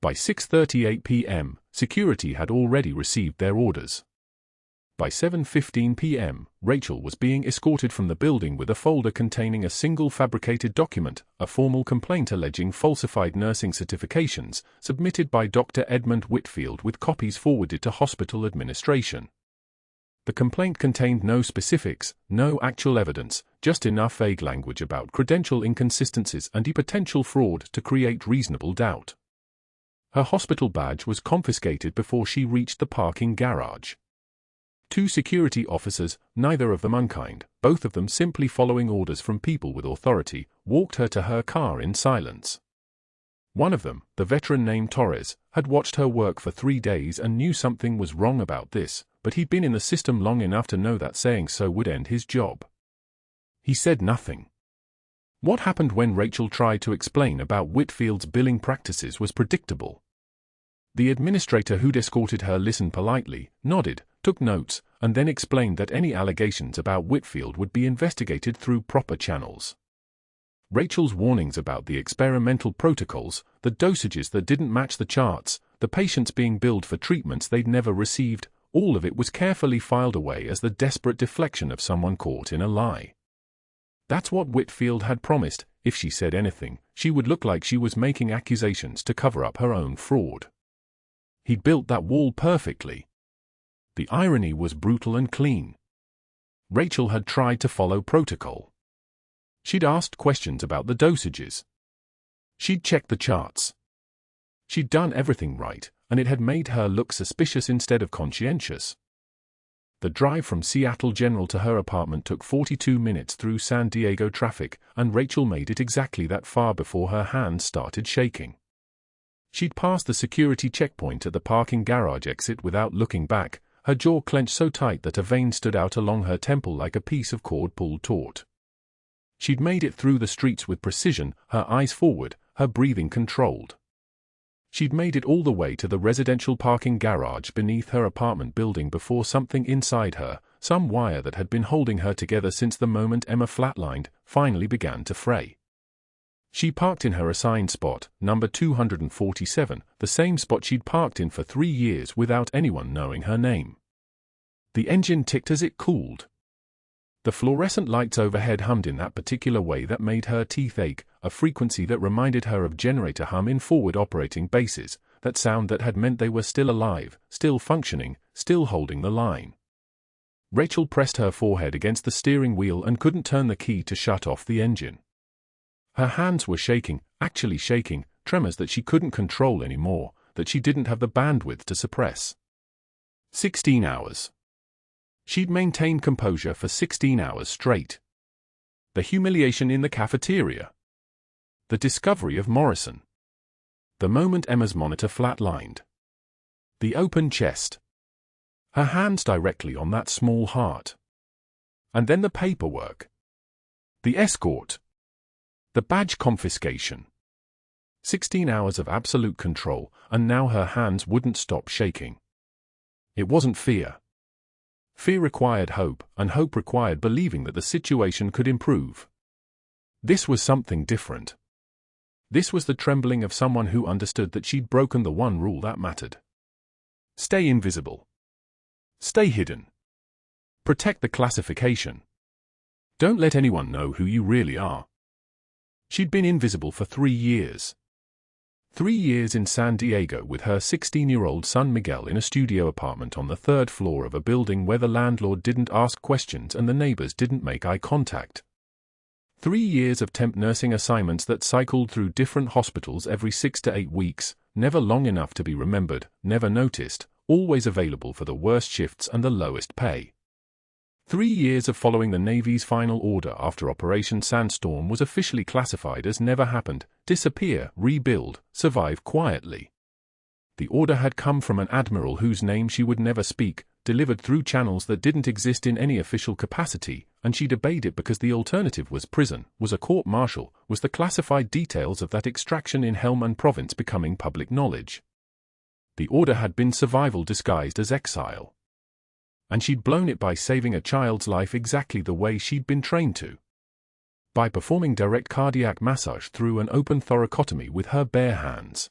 By 6:38 p.m., security had already received their orders. By 7:15 p.m., Rachel was being escorted from the building with a folder containing a single fabricated document, a formal complaint alleging falsified nursing certifications, submitted by Dr. Edmund Whitfield with copies forwarded to hospital administration. The complaint contained no specifics, no actual evidence, just enough vague language about credential inconsistencies and potential fraud to create reasonable doubt. Her hospital badge was confiscated before she reached the parking garage. 2 security officers, neither of them unkind, both of them simply following orders from people with authority, walked her to her car in silence. One of them, the veteran named Torres, had watched her work for 3 days and knew something was wrong about this, but he'd been in the system long enough to know that saying so would end his job. He said nothing. What happened when Rachel tried to explain about Whitfield's billing practices was predictable. The administrator who'd escorted her listened politely, nodded, took notes, and then explained that any allegations about Whitfield would be investigated through proper channels. Rachel's warnings about the experimental protocols, the dosages that didn't match the charts, the patients being billed for treatments they'd never received, all of it was carefully filed away as the desperate deflection of someone caught in a lie. That's what Whitfield had promised. If she said anything, she would look like she was making accusations to cover up her own fraud. He'd built that wall perfectly. The irony was brutal and clean. Rachel had tried to follow protocol. She'd asked questions about the dosages. She'd checked the charts. She'd done everything right, and it had made her look suspicious instead of conscientious. The drive from Seattle General to her apartment took 42 minutes through San Diego traffic, and Rachel made it exactly that far before her hands started shaking. She'd passed the security checkpoint at the parking garage exit without looking back, her jaw clenched so tight that a vein stood out along her temple like a piece of cord pulled taut. She'd made it through the streets with precision, her eyes forward, her breathing controlled. She'd made it all the way to the residential parking garage beneath her apartment building before something inside her, some wire that had been holding her together since the moment Emma flatlined, finally began to fray. She parked in her assigned spot, number 247, the same spot she'd parked in for 3 years without anyone knowing her name. The engine ticked as it cooled. The fluorescent lights overhead hummed in that particular way that made her teeth ache, a frequency that reminded her of generator hum in forward operating bases, that sound that had meant they were still alive, still functioning, still holding the line. Rachel pressed her forehead against the steering wheel and couldn't turn the key to shut off the engine. Her hands were shaking, actually shaking, tremors that she couldn't control anymore, that she didn't have the bandwidth to suppress. 16 hours. She'd maintained composure for 16 hours straight. The humiliation in the cafeteria. The discovery of Morrison. The moment Emma's monitor flatlined. The open chest. Her hands directly on that small heart. And then the paperwork. The escort. The badge confiscation. 16 hours of absolute control, and now her hands wouldn't stop shaking. It wasn't fear. Fear required hope, and hope required believing that the situation could improve. This was something different. This was the trembling of someone who understood that she'd broken the one rule that mattered. Stay invisible. Stay hidden. Protect the classification. Don't let anyone know who you really are. She'd been invisible for 3 years. 3 years in San Diego with her 16-year-old son Miguel in a studio apartment on the 3rd floor of a building where the landlord didn't ask questions and the neighbors didn't make eye contact. 3 years of temp nursing assignments that cycled through different hospitals every 6 to 8 weeks, never long enough to be remembered, never noticed, always available for the worst shifts and the lowest pay. 3 years of following the Navy's final order after Operation Sandstorm was officially classified as never happened, disappear, rebuild, survive quietly. The order had come from an admiral whose name she would never speak, delivered through channels that didn't exist in any official capacity, and she'd obeyed it because the alternative was prison, was a court-martial, was the classified details of that extraction in Helmand Province becoming public knowledge. The order had been survival disguised as exile. And she'd blown it by saving a child's life exactly the way she'd been trained to. By performing direct cardiac massage through an open thoracotomy with her bare hands.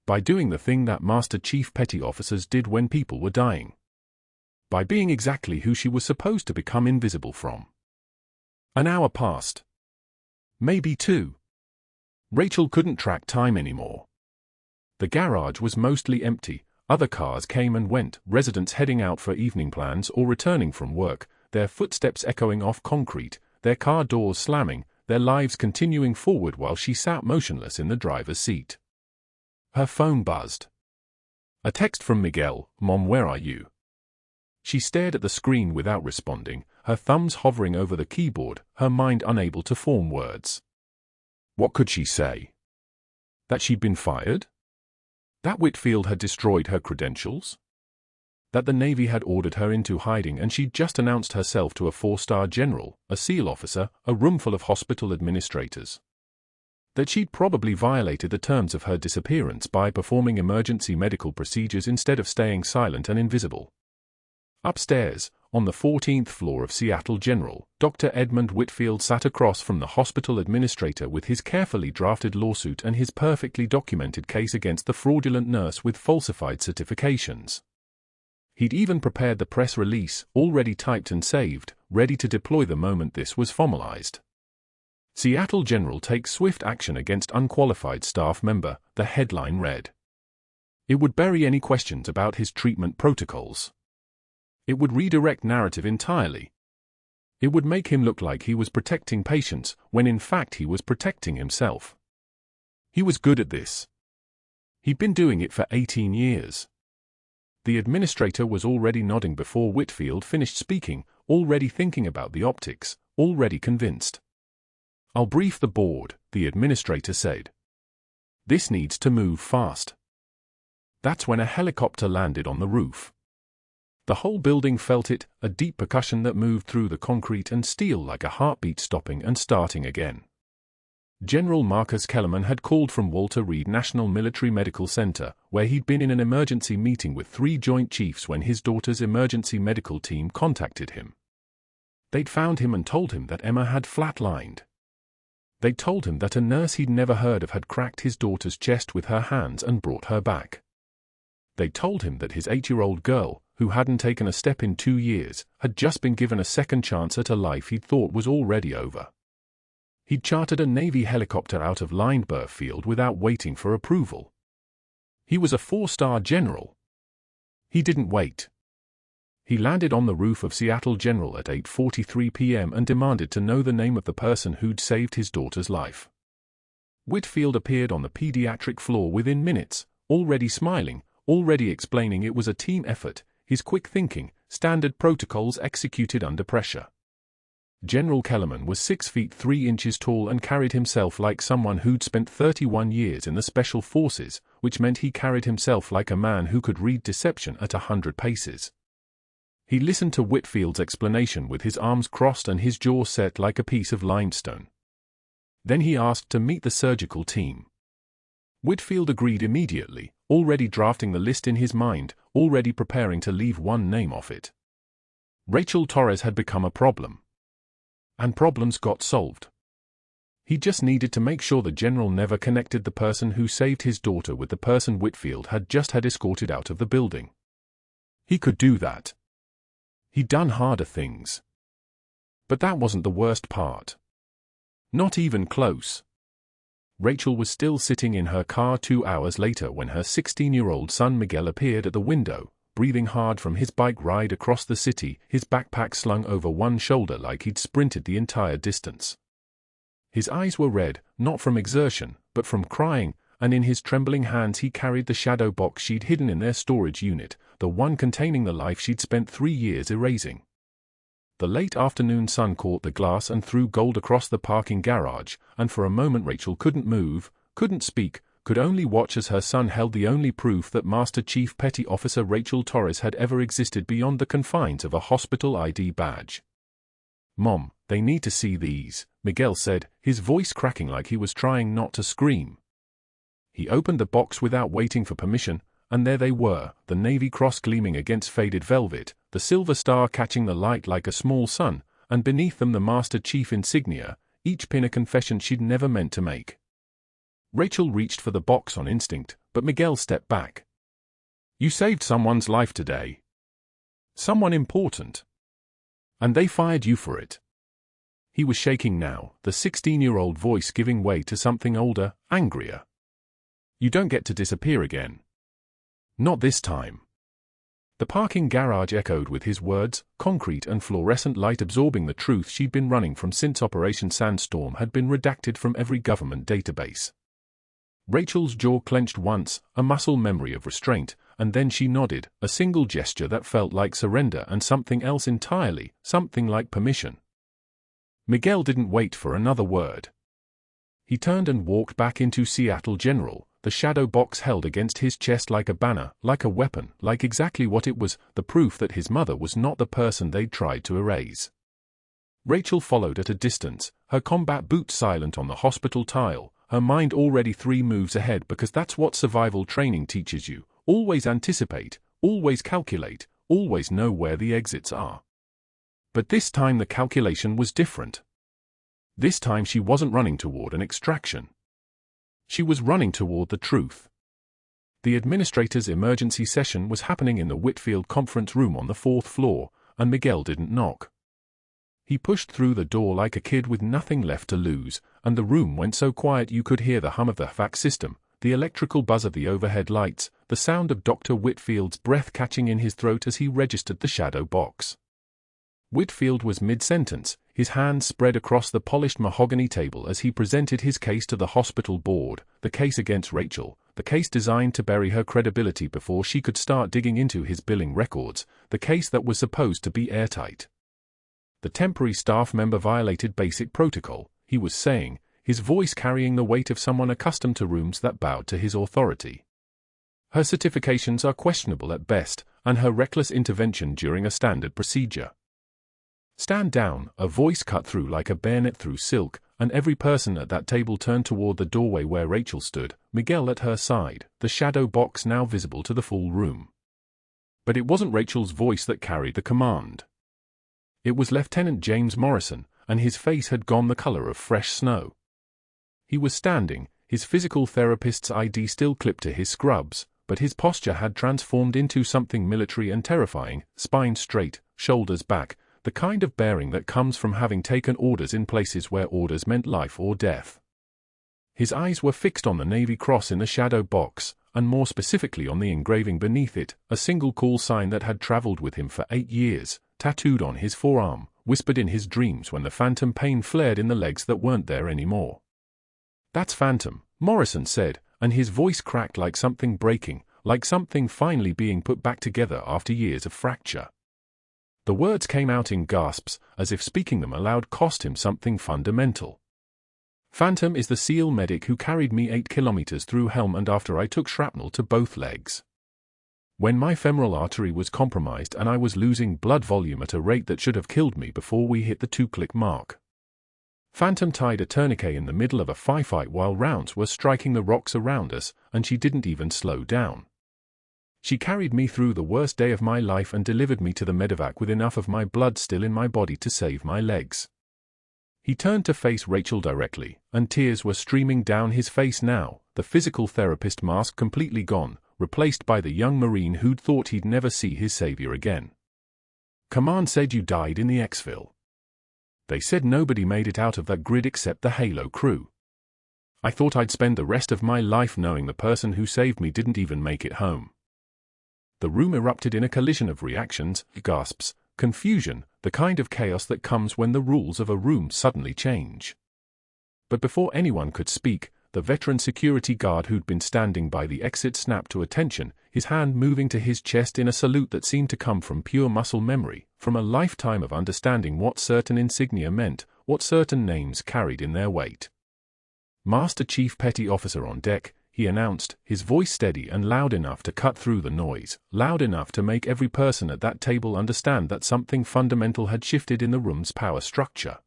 By doing the thing that Master Chief Petty Officers did when people were dying. By being exactly who she was supposed to become invisible from. An hour passed. Maybe 2. Rachel couldn't track time anymore. The garage was mostly empty, Other cars came and went, residents heading out for evening plans or returning from work, their footsteps echoing off concrete, their car doors slamming, their lives continuing forward while she sat motionless in the driver's seat. Her phone buzzed. A text from Miguel, "Mom, where are you?" She stared at the screen without responding, her thumbs hovering over the keyboard, her mind unable to form words. What could she say? That she'd been fired? That Whitfield had destroyed her credentials? That the Navy had ordered her into hiding and she'd just announced herself to a 4-star general, a SEAL officer, a roomful of hospital administrators? That she'd probably violated the terms of her disappearance by performing emergency medical procedures instead of staying silent and invisible? Upstairs, on the 14th floor of Seattle General, Dr. Edmund Whitfield sat across from the hospital administrator with his carefully drafted lawsuit and his perfectly documented case against the fraudulent nurse with falsified certifications. He'd even prepared the press release, already typed and saved, ready to deploy the moment this was formalized. Seattle General takes swift action against unqualified staff member, the headline read. It would bury any questions about his treatment protocols. It would redirect narrative entirely. It would make him look like he was protecting patients, when in fact he was protecting himself. He was good at this. He'd been doing it for 18 years. The administrator was already nodding before Whitfield finished speaking, already thinking about the optics, already convinced. I'll brief the board, the administrator said. This needs to move fast. That's when a helicopter landed on the roof. The whole building felt it, a deep percussion that moved through the concrete and steel like a heartbeat stopping and starting again. General Marcus Kellerman had called from Walter Reed National Military Medical Center, where he'd been in an emergency meeting with 3 Joint Chiefs when his daughter's emergency medical team contacted him. They'd found him and told him that Emma had flatlined. They'd told him that a nurse he'd never heard of had cracked his daughter's chest with her hands and brought her back. They'd told him that his 8-year-old girl, who hadn't taken a step in 2 years, had just been given a second chance at a life he'd thought was already over. He'd chartered a Navy helicopter out of Whitfield without waiting for approval. He was a 4-star general. He didn't wait. He landed on the roof of Seattle General at 8:43 p.m. and demanded to know the name of the person who'd saved his daughter's life. Whitfield appeared on the pediatric floor within minutes, already smiling, already explaining it was a team effort, his quick thinking, standard protocols executed under pressure. General Kellerman was 6 feet 3 inches tall and carried himself like someone who'd spent 31 years in the Special Forces, which meant he carried himself like a man who could read deception at 100 paces. He listened to Whitfield's explanation with his arms crossed and his jaw set like a piece of limestone. Then he asked to meet the surgical team. Whitfield agreed immediately, already drafting the list in his mind, already preparing to leave one name off it. Rachel Torres had become a problem. And problems got solved. He just needed to make sure the general never connected the person who saved his daughter with the person Whitfield had just had escorted out of the building. He could do that. He'd done harder things. But that wasn't the worst part. Not even close. Rachel was still sitting in her car 2 hours later when her 16-year-old son Miguel appeared at the window, breathing hard from his bike ride across the city, his backpack slung over one shoulder like he'd sprinted the entire distance. His eyes were red, not from exertion, but from crying, and in his trembling hands he carried the shadow box she'd hidden in their storage unit, the one containing the life she'd spent 3 years erasing. The late afternoon sun caught the glass and threw gold across the parking garage, and for a moment Rachel couldn't move, couldn't speak, could only watch as her son held the only proof that Master Chief Petty Officer Rachel Torres had ever existed beyond the confines of a hospital ID badge. "Mom, they need to see these," Miguel said, his voice cracking like he was trying not to scream. He opened the box without waiting for permission, and there they were, the Navy cross gleaming against faded velvet, the silver star catching the light like a small sun, and beneath them the Master Chief insignia, each pin a confession she'd never meant to make. Rachel reached for the box on instinct, but Miguel stepped back. "You saved someone's life today. Someone important. And they fired you for it." He was shaking now, the 16-year-old voice giving way to something older, angrier. "You don't get to disappear again. Not this time. The parking garage echoed with his words, concrete and fluorescent light absorbing the truth she'd been running from since Operation Sandstorm had been redacted from every government database. Rachel's jaw clenched once, a muscle memory of restraint, and then she nodded, a single gesture that felt like surrender and something else entirely, something like permission. Miguel didn't wait for another word. He turned and walked back into Seattle General, the shadow box held against his chest like a banner, like a weapon, like exactly what it was, the proof that his mother was not the person they'd tried to erase. Rachel followed at a distance, her combat boots silent on the hospital tile, her mind already 3 moves ahead because that's what survival training teaches you, always anticipate, always calculate, always know where the exits are. But this time the calculation was different. This time she wasn't running toward an extraction. She was running toward the truth. The administrator's emergency session was happening in the Whitfield conference room on the 4th floor, and Miguel didn't knock. He pushed through the door like a kid with nothing left to lose, and the room went so quiet you could hear the hum of the fax system, the electrical buzz of the overhead lights, the sound of Dr. Whitfield's breath catching in his throat as he registered the shadow box. Whitfield was mid-sentence, his hands spread across the polished mahogany table as he presented his case to the hospital board, the case against Rachel, the case designed to bury her credibility before she could start digging into his billing records, the case that was supposed to be airtight. The temporary staff member violated basic protocol, he was saying, his voice carrying the weight of someone accustomed to rooms that bowed to his authority. Her certifications are questionable at best, and her reckless intervention during a standard procedure. Stand down, a voice cut through like a bayonet through silk, and every person at that table turned toward the doorway where Rachel stood, Miguel at her side, the shadow box now visible to the full room. But it wasn't Rachel's voice that carried the command. It was Lieutenant James Morrison, and his face had gone the color of fresh snow. He was standing, his physical therapist's ID still clipped to his scrubs, but his posture had transformed into something military and terrifying, spine straight, shoulders back, the kind of bearing that comes from having taken orders in places where orders meant life or death. His eyes were fixed on the Navy Cross in the shadow box, and more specifically on the engraving beneath it, a single call sign that had traveled with him for 8 years, tattooed on his forearm, whispered in his dreams when the phantom pain flared in the legs that weren't there anymore. "That's Phantom," Morrison said, and his voice cracked like something breaking, like something finally being put back together after years of fracture. The words came out in gasps, as if speaking them aloud cost him something fundamental. "Phantom is the SEAL medic who carried me 8 kilometers through Helmand after I took shrapnel to both legs. When my femoral artery was compromised and I was losing blood volume at a rate that should have killed me before we hit the 2-click mark. Phantom tied a tourniquet in the middle of a firefight while rounds were striking the rocks around us, and she didn't even slow down. She carried me through the worst day of my life and delivered me to the medevac with enough of my blood still in my body to save my legs." He turned to face Rachel directly, and tears were streaming down his face now, the physical therapist mask completely gone, replaced by the young Marine who'd thought he'd never see his savior again. "Command said you died in the exfil. They said nobody made it out of that grid except the Halo crew. I thought I'd spend the rest of my life knowing the person who saved me didn't even make it home." The room erupted in a collision of reactions, gasps, confusion, the kind of chaos that comes when the rules of a room suddenly change. But before anyone could speak, the veteran security guard who'd been standing by the exit snapped to attention, his hand moving to his chest in a salute that seemed to come from pure muscle memory, from a lifetime of understanding what certain insignia meant, what certain names carried in their weight. "Master Chief Petty Officer on deck," he announced, his voice steady and loud enough to cut through the noise, loud enough to make every person at that table understand that something fundamental had shifted in the room's power structure.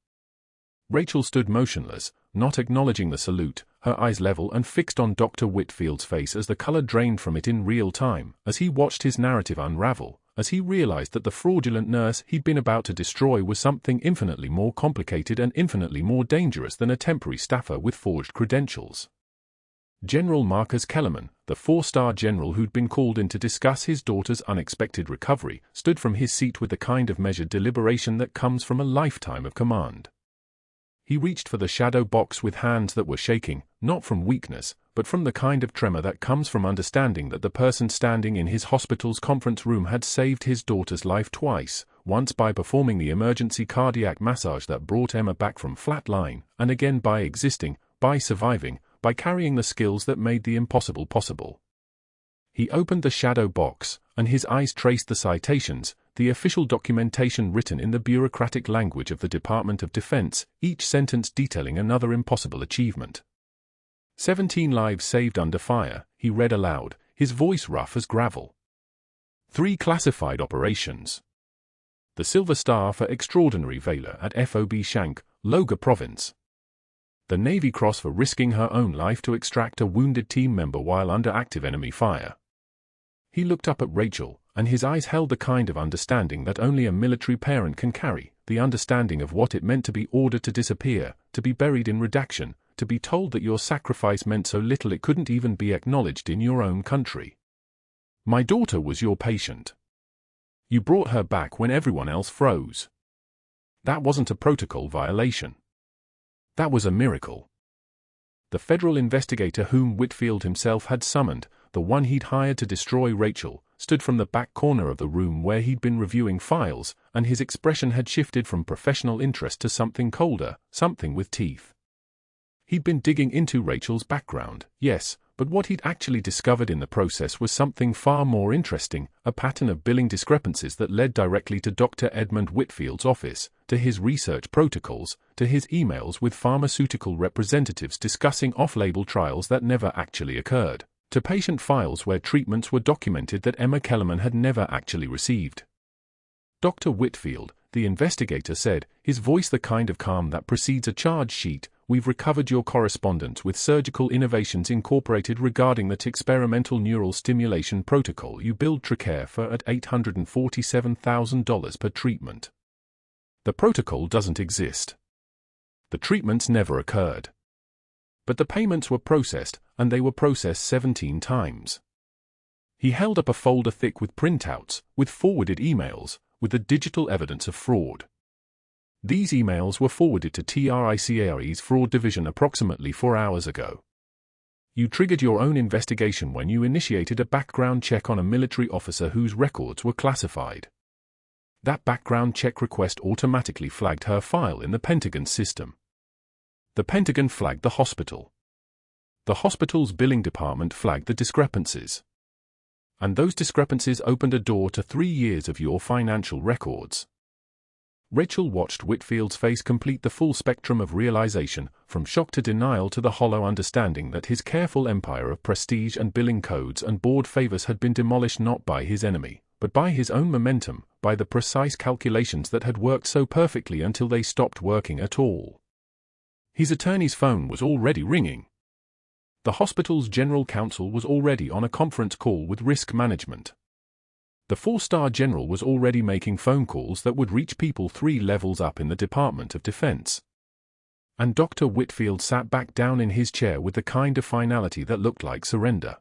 Rachel stood motionless, not acknowledging the salute, her eyes level and fixed on Dr. Whitfield's face as the color drained from it in real time, as he watched his narrative unravel, as he realized that the fraudulent nurse he'd been about to destroy was something infinitely more complicated and infinitely more dangerous than a temporary staffer with forged credentials. General Marcus Kellerman, the 4-star general who'd been called in to discuss his daughter's unexpected recovery, stood from his seat with the kind of measured deliberation that comes from a lifetime of command. He reached for the shadow box with hands that were shaking, not from weakness, but from the kind of tremor that comes from understanding that the person standing in his hospital's conference room had saved his daughter's life twice, once by performing the emergency cardiac massage that brought Emma back from flatline, and again by existing, by surviving, by carrying the skills that made the impossible possible. He opened the shadow box, and his eyes traced the citations, the official documentation written in the bureaucratic language of the Department of Defense, each sentence detailing another impossible achievement. 17 lives saved under fire, he read aloud, his voice rough as gravel. 3 classified operations. The Silver Star for Extraordinary Valor at FOB Shank, Loga Province. The Navy Cross for risking her own life to extract a wounded team member while under active enemy fire. He looked up at Rachel, and his eyes held the kind of understanding that only a military parent can carry, the understanding of what it meant to be ordered to disappear, to be buried in redaction, to be told that your sacrifice meant so little it couldn't even be acknowledged in your own country. My daughter was your patient. You brought her back when everyone else froze. That wasn't a protocol violation. That was a miracle. The federal investigator whom Whitfield himself had summoned, the one he'd hired to destroy Rachel, stood from the back corner of the room where he'd been reviewing files, and his expression had shifted from professional interest to something colder, something with teeth. He'd been digging into Rachel's background, yes, but what he'd actually discovered in the process was something far more interesting, a pattern of billing discrepancies that led directly to Dr. Edmund Whitfield's office, to his research protocols, to his emails with pharmaceutical representatives discussing off-label trials that never actually occurred, to patient files where treatments were documented that Emma Kellerman had never actually received. Dr. Whitfield, the investigator said, his voice the kind of calm that precedes a charge sheet, we've recovered your correspondence with surgical innovations incorporated regarding that experimental neural stimulation protocol you billed TRICARE for at $847,000 per treatment. The protocol doesn't exist. The treatments never occurred. But the payments were processed, and they were processed 17 times. He held up a folder thick with printouts, with forwarded emails, with the digital evidence of fraud. These emails were forwarded to TRICARE's fraud division approximately 4 hours ago. You triggered your own investigation when you initiated a background check on a military officer whose records were classified. That background check request automatically flagged her file in the Pentagon system. The Pentagon flagged the hospital. The hospital's billing department flagged the discrepancies. And those discrepancies opened a door to 3 years of your financial records. Rachel watched Whitfield's face complete the full spectrum of realization, from shock to denial to the hollow understanding that his careful empire of prestige and billing codes and board favors had been demolished not by his enemy, but by his own momentum, by the precise calculations that had worked so perfectly until they stopped working at all. His attorney's phone was already ringing. The hospital's general counsel was already on a conference call with risk management. The 4-star general was already making phone calls that would reach people 3 levels up in the Department of Defense. And Dr. Whitfield sat back down in his chair with the kind of finality that looked like surrender.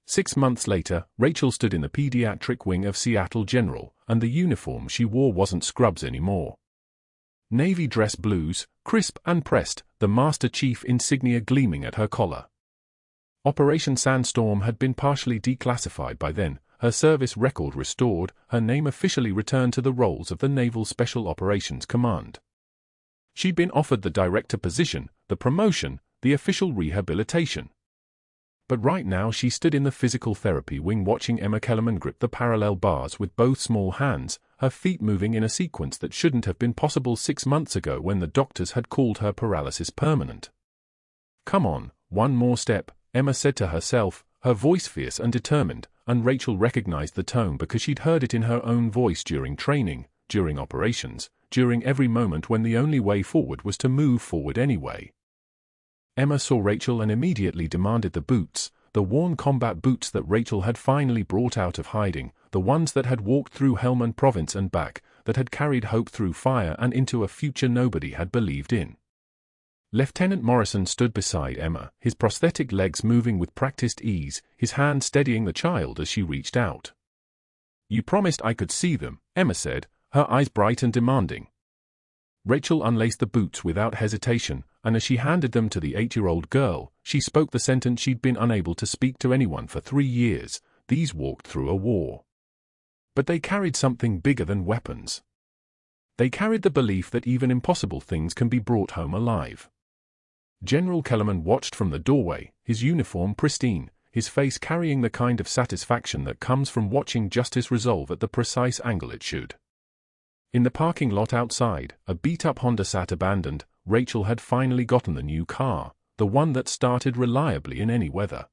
6 months later, Rachel stood in the pediatric wing of Seattle General, and the uniform she wore wasn't scrubs anymore. Navy dress blues, crisp and pressed, the Master Chief insignia gleaming at her collar. Operation Sandstorm had been partially declassified by then, her service record restored, her name officially returned to the roles of the Naval Special Operations Command. She'd been offered the director position, the promotion, the official rehabilitation. But right now she stood in the physical therapy wing watching Emma Kellerman grip the parallel bars with both small hands, her feet moving in a sequence that shouldn't have been possible 6 months ago when the doctors had called her paralysis permanent. Come on, one more step, Emma said to herself, her voice fierce and determined, and Rachel recognized the tone because she'd heard it in her own voice during training, during operations, during every moment when the only way forward was to move forward anyway. Emma saw Rachel and immediately demanded the boots, the worn combat boots that Rachel had finally brought out of hiding, the ones that had walked through Helmand Province and back, that had carried hope through fire and into a future nobody had believed in. Lieutenant Morrison stood beside Emma, his prosthetic legs moving with practiced ease, his hand steadying the child as she reached out. You promised I could see them, Emma said, her eyes bright and demanding. Rachel unlaced the boots without hesitation, and as she handed them to the 8-year-old girl, she spoke the sentence she'd been unable to speak to anyone for 3 years: "These walked through a war." But they carried something bigger than weapons. They carried the belief that even impossible things can be brought home alive. General Kellerman watched from the doorway, his uniform pristine, his face carrying the kind of satisfaction that comes from watching justice resolve at the precise angle it should. In the parking lot outside, a beat-up Honda sat abandoned. Rachel had finally gotten the new car, the one that started reliably in any weather.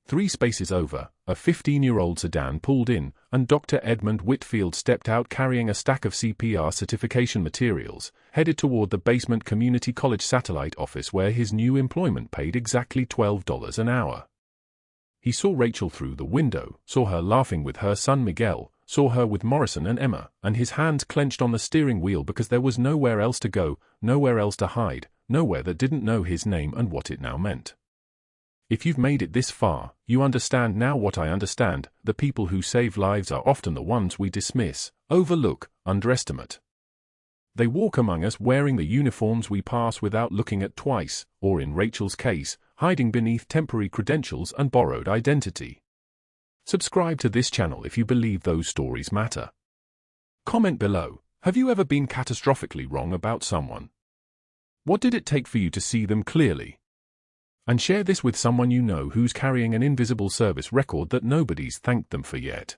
3 spaces over, a 15-year-old sedan pulled in, and Dr. Edmund Whitfield stepped out carrying a stack of CPR certification materials, headed toward the basement community college satellite office where his new employment paid exactly $12 an hour. He saw Rachel through the window, saw her laughing with her son Miguel, saw her with Morrison and Emma, and his hands clenched on the steering wheel because there was nowhere else to go, nowhere else to hide, nowhere that didn't know his name and what it now meant. If you've made it this far, you understand now what I understand: the people who save lives are often the ones we dismiss, overlook, underestimate. They walk among us wearing the uniforms we pass without looking at twice, or in Rachel's case, hiding beneath temporary credentials and borrowed identity. Subscribe to this channel if you believe those stories matter. Comment below: have you ever been catastrophically wrong about someone? What did it take for you to see them clearly? And share this with someone you know who's carrying an invisible service record that nobody's thanked them for yet.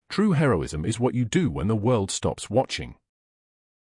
True heroism is what you do when the world stops watching.